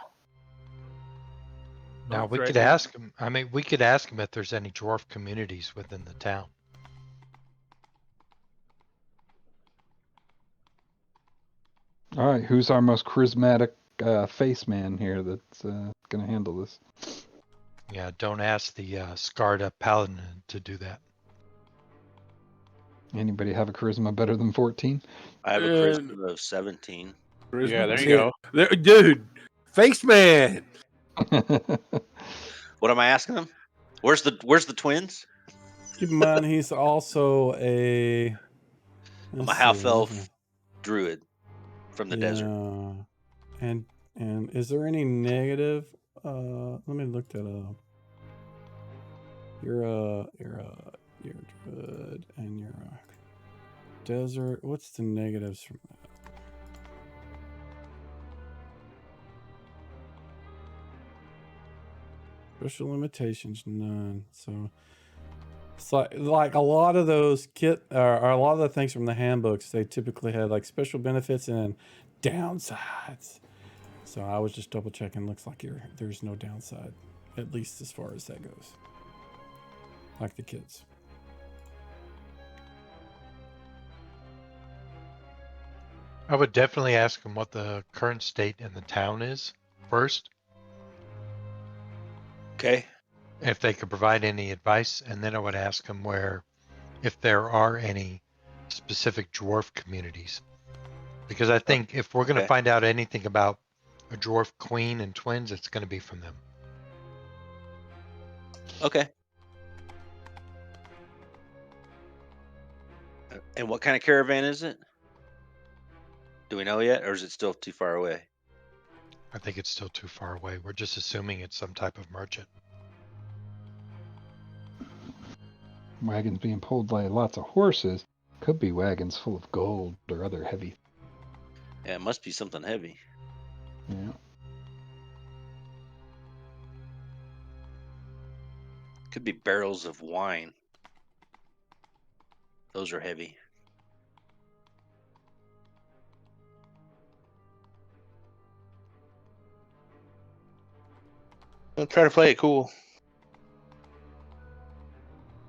Now we Right. could ask him. I mean, we could ask him if there's any dwarf communities within the town. All right, who's our most charismatic face man here that's gonna handle this? Yeah, don't ask the scarred up paladin to do that. Anybody have a charisma better than 14? I have a charisma of 17. Yeah, there That's you go. There, dude, face man. What am I asking him? Where's the twins? Keep in mind, he's also I'm a half elf druid from the desert. And is there any negative? Let me look that up. You're a druid, and you're a desert. What's the negatives from that? Special limitations, none. So it's like a lot of those or a lot of the things from the handbooks, they typically had like special benefits and downsides. So I was just double checking. Looks like there's no downside, at least as far as that goes. Like the kids. I would definitely ask them what the current state in the town is first, Okay. if they could provide any advice, and then I would ask them if there are any specific dwarf communities. Because I think if we're going to Okay. find out anything about a dwarf queen and twins, it's going to be from them. Okay. And what kind of caravan is it? Do we know yet, or is it still too far away? I think it's still too far away. We're just assuming it's some type of merchant. Wagons being pulled by lots of horses. Could be wagons full of gold or other heavy. Yeah, it must be something heavy. Yeah. Could be barrels of wine. Those are heavy. I'll try to play it cool.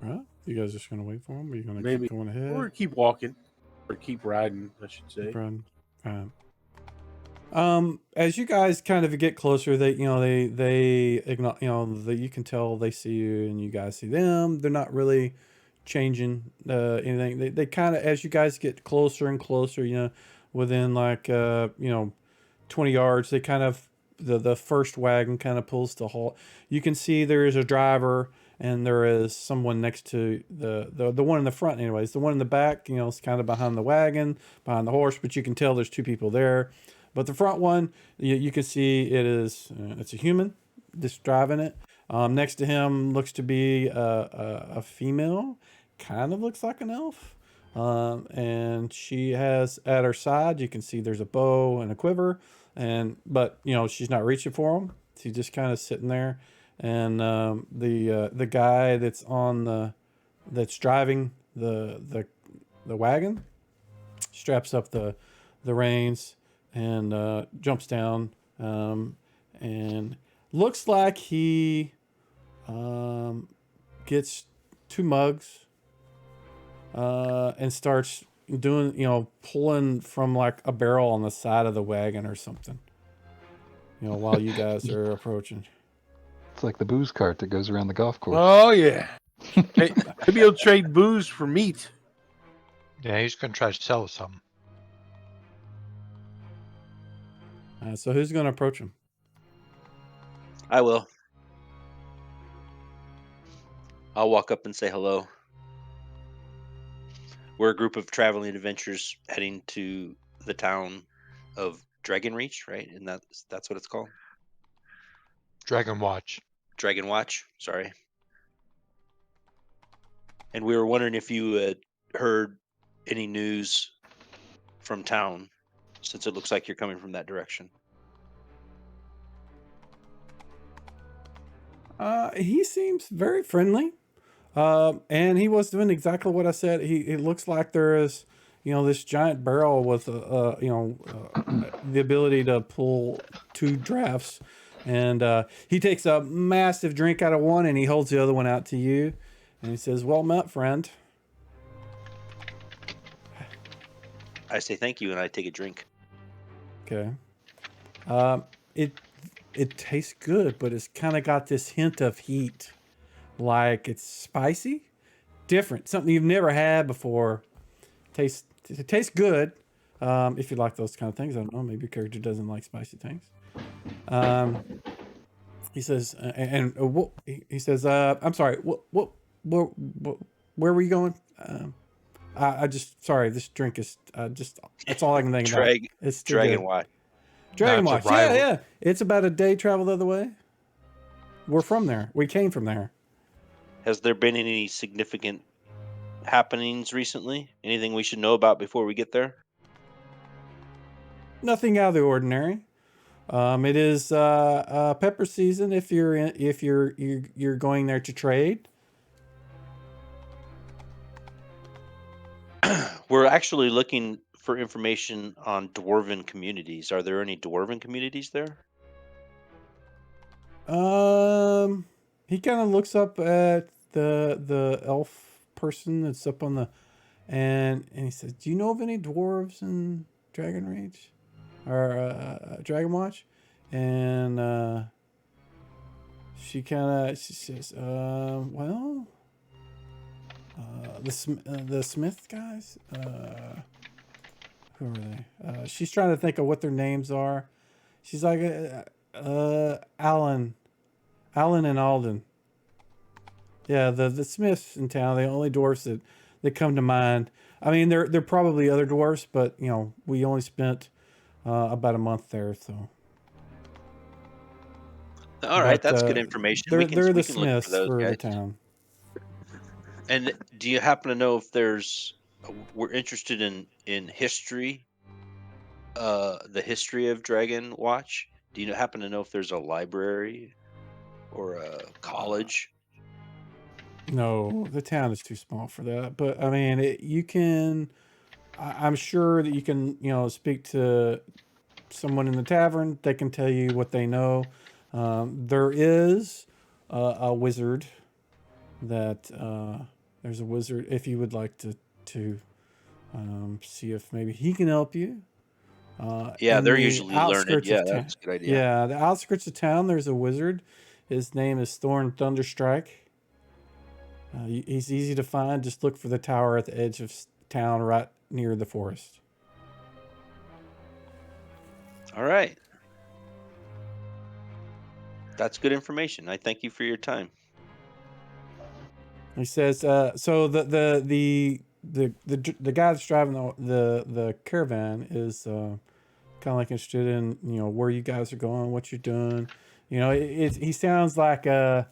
Right? You guys just gonna wait for them? Or are you gonna Maybe. keep going ahead? Or keep walking, or keep riding, I should say. Keep riding? As you guys kind of get closer, they ignore, you can tell they see you and you guys see them. They're not really changing anything. They kind of, as you guys get closer and closer, within like 20 yards, they kind of the first wagon kind of pulls to halt. You can see there is a driver and there is someone next to the one in the front. Anyways, the one in the back, is kind of behind the wagon, behind the horse, but you can tell there's two people there. But the front one, you can see it's a human just driving it. Next to him looks to be a female, kind of looks like an elf. And she has at her side, you can see there's a bow and a quiver, but she's not reaching for him. She's just kind of sitting there. And the guy that's driving the wagon straps up the reins and jumps down and looks like he gets two mugs and starts doing pulling from like a barrel on the side of the wagon or something while you guys are approaching. It's like the booze cart that goes around the golf course. Oh yeah. Hey, maybe he'll trade booze for meat. Yeah, he's going to try to sell us something. So who's going to approach him? I will. I'll walk up and say hello. We're a group of traveling adventurers heading to the town of Dragonreach, right? And that's what it's called? Dragonwatch. Dragonwatch, sorry. And we were wondering if you had heard any news from town, since it looks like you're coming from that direction. He seems very friendly. And he was doing exactly what I said. It looks like there is, this giant barrel with, the ability to pull two drafts. And he takes a massive drink out of one and he holds the other one out to you. And he says, "Well met, friend." I say thank you and I take a drink. Okay. It tastes good, but it's kind of got this hint of heat. Like it's spicy, different, something you've never had before. It tastes good. If you like those kind of things, I don't know. Maybe your character doesn't like spicy things. He says, he says, "I'm sorry. Where were you going?" I just sorry. This drink is that's all I can think about. It's too good. Dragonwatch. Dragonwatch. No, it's a Yeah. It's about a day travel the other way. We're from there. We came from there. Has there been any significant happenings recently? Anything we should know about before we get there? Nothing out of the ordinary. It is pepper season if you're going there to trade. We're actually looking for information on dwarven communities. Are there any dwarven communities there? He kind of looks up at the elf person that's up on the, and he says, "Do you know of any dwarves in Dragon Rage or Dragonwatch?" And she says, "Well, the Smith guys. Who are they? She's trying to think of what their names are. She's like, Alan and Alden. Yeah, the Smiths in town, the only dwarfs that come to mind. I mean, there probably other dwarfs, but you know, we only spent about a month there, so. All right, But that's good information. they're We can the look for Smiths those for the guys. town. And do you happen to know if there's? We're interested in history. The history of Dragonwatch. Do you happen to know if there's a library or a college? No, the town is too small for that. But I mean, you can. I'm sure that you can, you know, speak to someone in the tavern. They can tell you what they know. There is a wizard that there's a wizard. If you would like to see if maybe he can help you. Yeah, In they're the usually learned. outskirts Yeah, of town. that's a good idea. Yeah, the outskirts of town. There's a wizard. His name is Thorn Thunderstrike. He's easy to find. Just look for the tower at the edge of town, right near the forest. All right. That's good information. I thank you for your time. He says, so the guy that's driving the caravan is kind of like interested in, you know, where you guys are going, what you're doing. You know, he sounds like a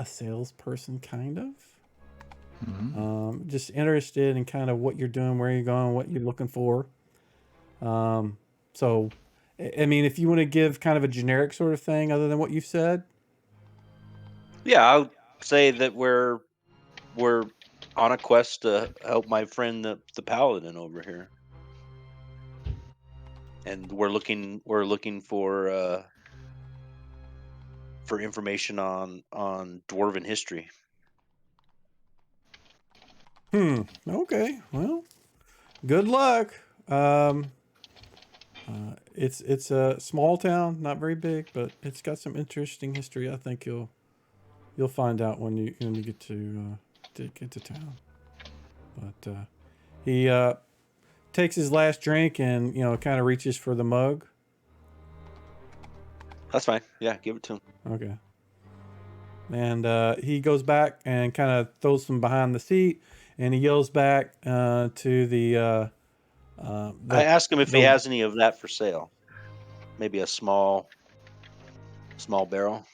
salesperson, kind of. Just interested in kind of what you're doing, where you're going, what you're looking for. So, I mean, if you want to give kind of a generic sort of thing other than what you've said. Yeah, I'll say that we're on a quest to help my friend the paladin over here, and we're looking for information on dwarven history. Okay. Well, good luck. It's a small town, not very big, but it's got some interesting history. I think you'll find out when you get to get to town. But he takes his last drink and, you know, kind of reaches for the mug. That's fine. Yeah, give it to him. Okay. And he goes back and kind of throws them behind the seat, and he yells back to the I ask him if he has any of that for sale. Maybe a small barrel.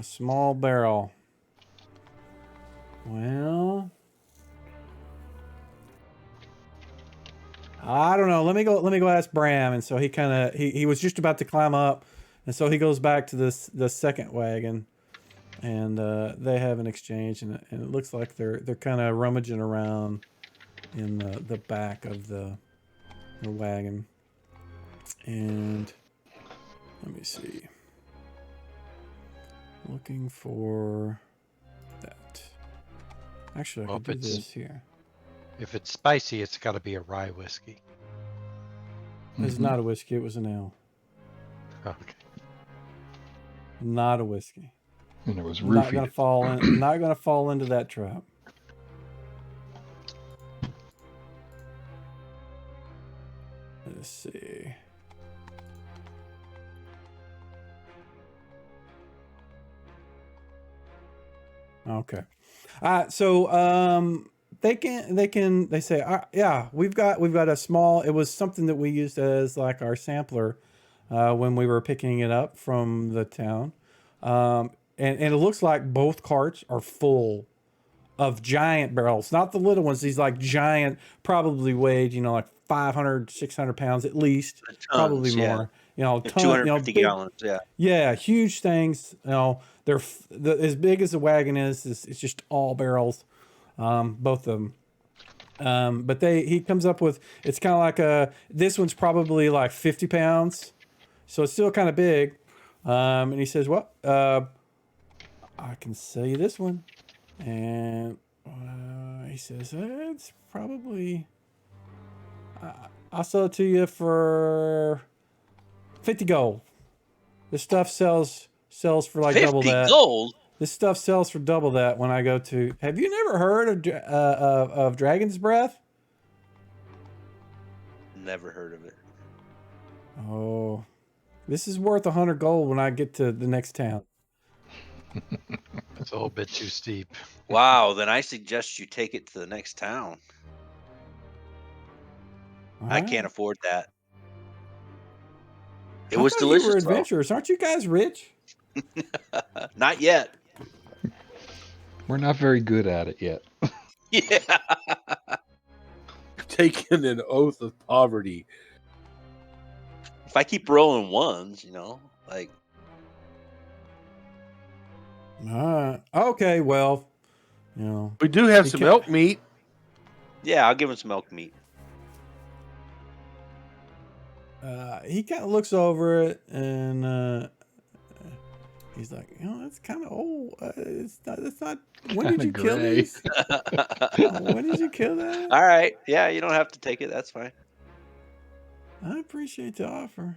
a small barrel. Well, I don't know. Let me go ask Bram. And so he kind of he was just about to climb up, and so he goes back to the second wagon, and they have an exchange, and it looks like they're kind of rummaging around in the back of the wagon. And let me see. Looking for that. Actually, I Well, could do if it's- this here. If it's spicy, it's got to be a rye whiskey. It's not a whiskey. It was an ale. Okay. Not a whiskey. And it was Not roofied. gonna fall in. Not gonna fall into that trap. Let's see. Okay. So they say, yeah, we've got a small. It was something that we used as like our sampler when we were picking it up from the town. and it looks like both carts are full of giant barrels, not the little ones. These like giant, probably weighed, like 500, 600 pounds at least, probably Tons, yeah. more. Two Ton, hundred fifty big, gallons, yeah. yeah, huge things. They're as big as the wagon is. It's just all barrels, both of them. But he comes up with, it's kind of like this one's probably like 50 pounds, so it's still kind of big. And he says, well, I can sell you this one. And he says, it's probably, I'll sell it to you for 50 gold. This stuff sells for like double 50 that. gold? This stuff sells for double that when I go to. Have you never heard of Dragon's Breath? Never heard of it. Oh, this is worth 100 gold when I get to the next town. It's a little bit too steep. Wow, then I suggest you take it to the next town. I can't afford that. It was delicious. You were adventurous. Aren't you guys rich? Not yet. We're not very good at it yet. Yeah. Taking an oath of poverty. If I keep rolling ones, like. Okay, well, We do have some elk meat. Yeah, I'll give him some elk meat. he kind of looks over it and he's like, that's kind of old. That's not. When did you kill gray. these? When did you kill that? All right. Yeah, you don't have to take it. That's fine. I appreciate the offer.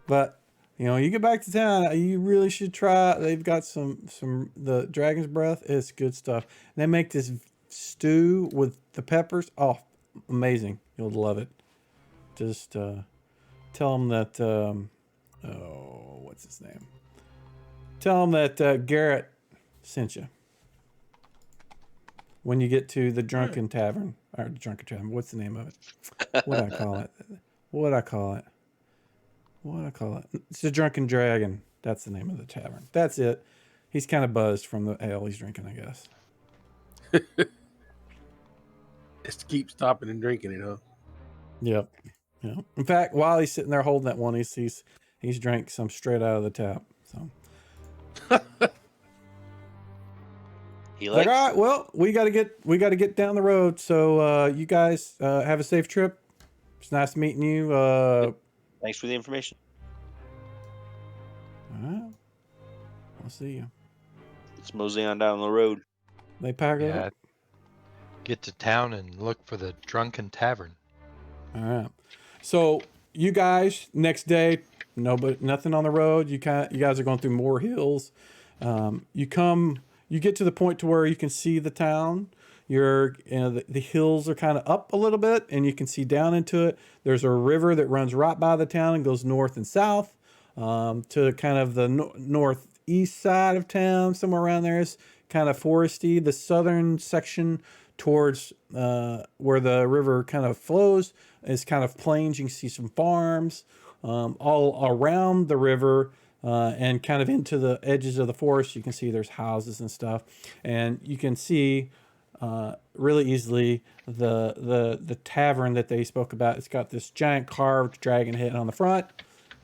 But, you get back to town, you really should try. They've got the Dragon's Breath. It's good stuff. And they make this stew with the peppers. Oh, amazing. You'll love it. Just tell them that, what's his name? Tell them that Garrett sent you. When you get to the Drunken Tavern. Or the Drunken Tavern. What's the name of it? What'd I call it? It's the Drunken Dragon. That's the name of the tavern. That's it. He's kind of buzzed from the ale he's drinking, I guess. Just keep stopping and drinking it, huh? Yep. Yeah. In fact, while he's sitting there holding that one, he's drank some straight out of the tap. So. Like, all right, well, we got to get down the road. So you guys have a safe trip. It's nice meeting you. Thanks for the information. All right. I'll see you. Let's mosey on down the road. They pack Yeah. up. Get to town and look for the Drunken Tavern. All right. So you guys, next day, nothing on the road. You guys are going through more hills. You get to the point to where you can see the town. The hills are kind of up a little bit, and you can see down into it. There's a river that runs right by the town and goes north and south to kind of the northeast side of town. Somewhere around there is kind of foresty. The southern section towards where the river kind of flows is kind of plains. You can see some farms all around the river. And kind of into the edges of the forest, you can see there's houses and stuff, and you can see really easily the tavern that they spoke about. It's got this giant carved dragon head on the front,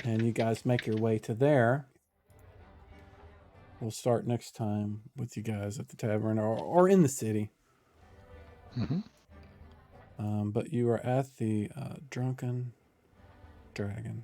and you guys make your way to there. We'll start next time with you guys at the tavern or in the city. Mm-hmm. But you are at the Drunken Dragon.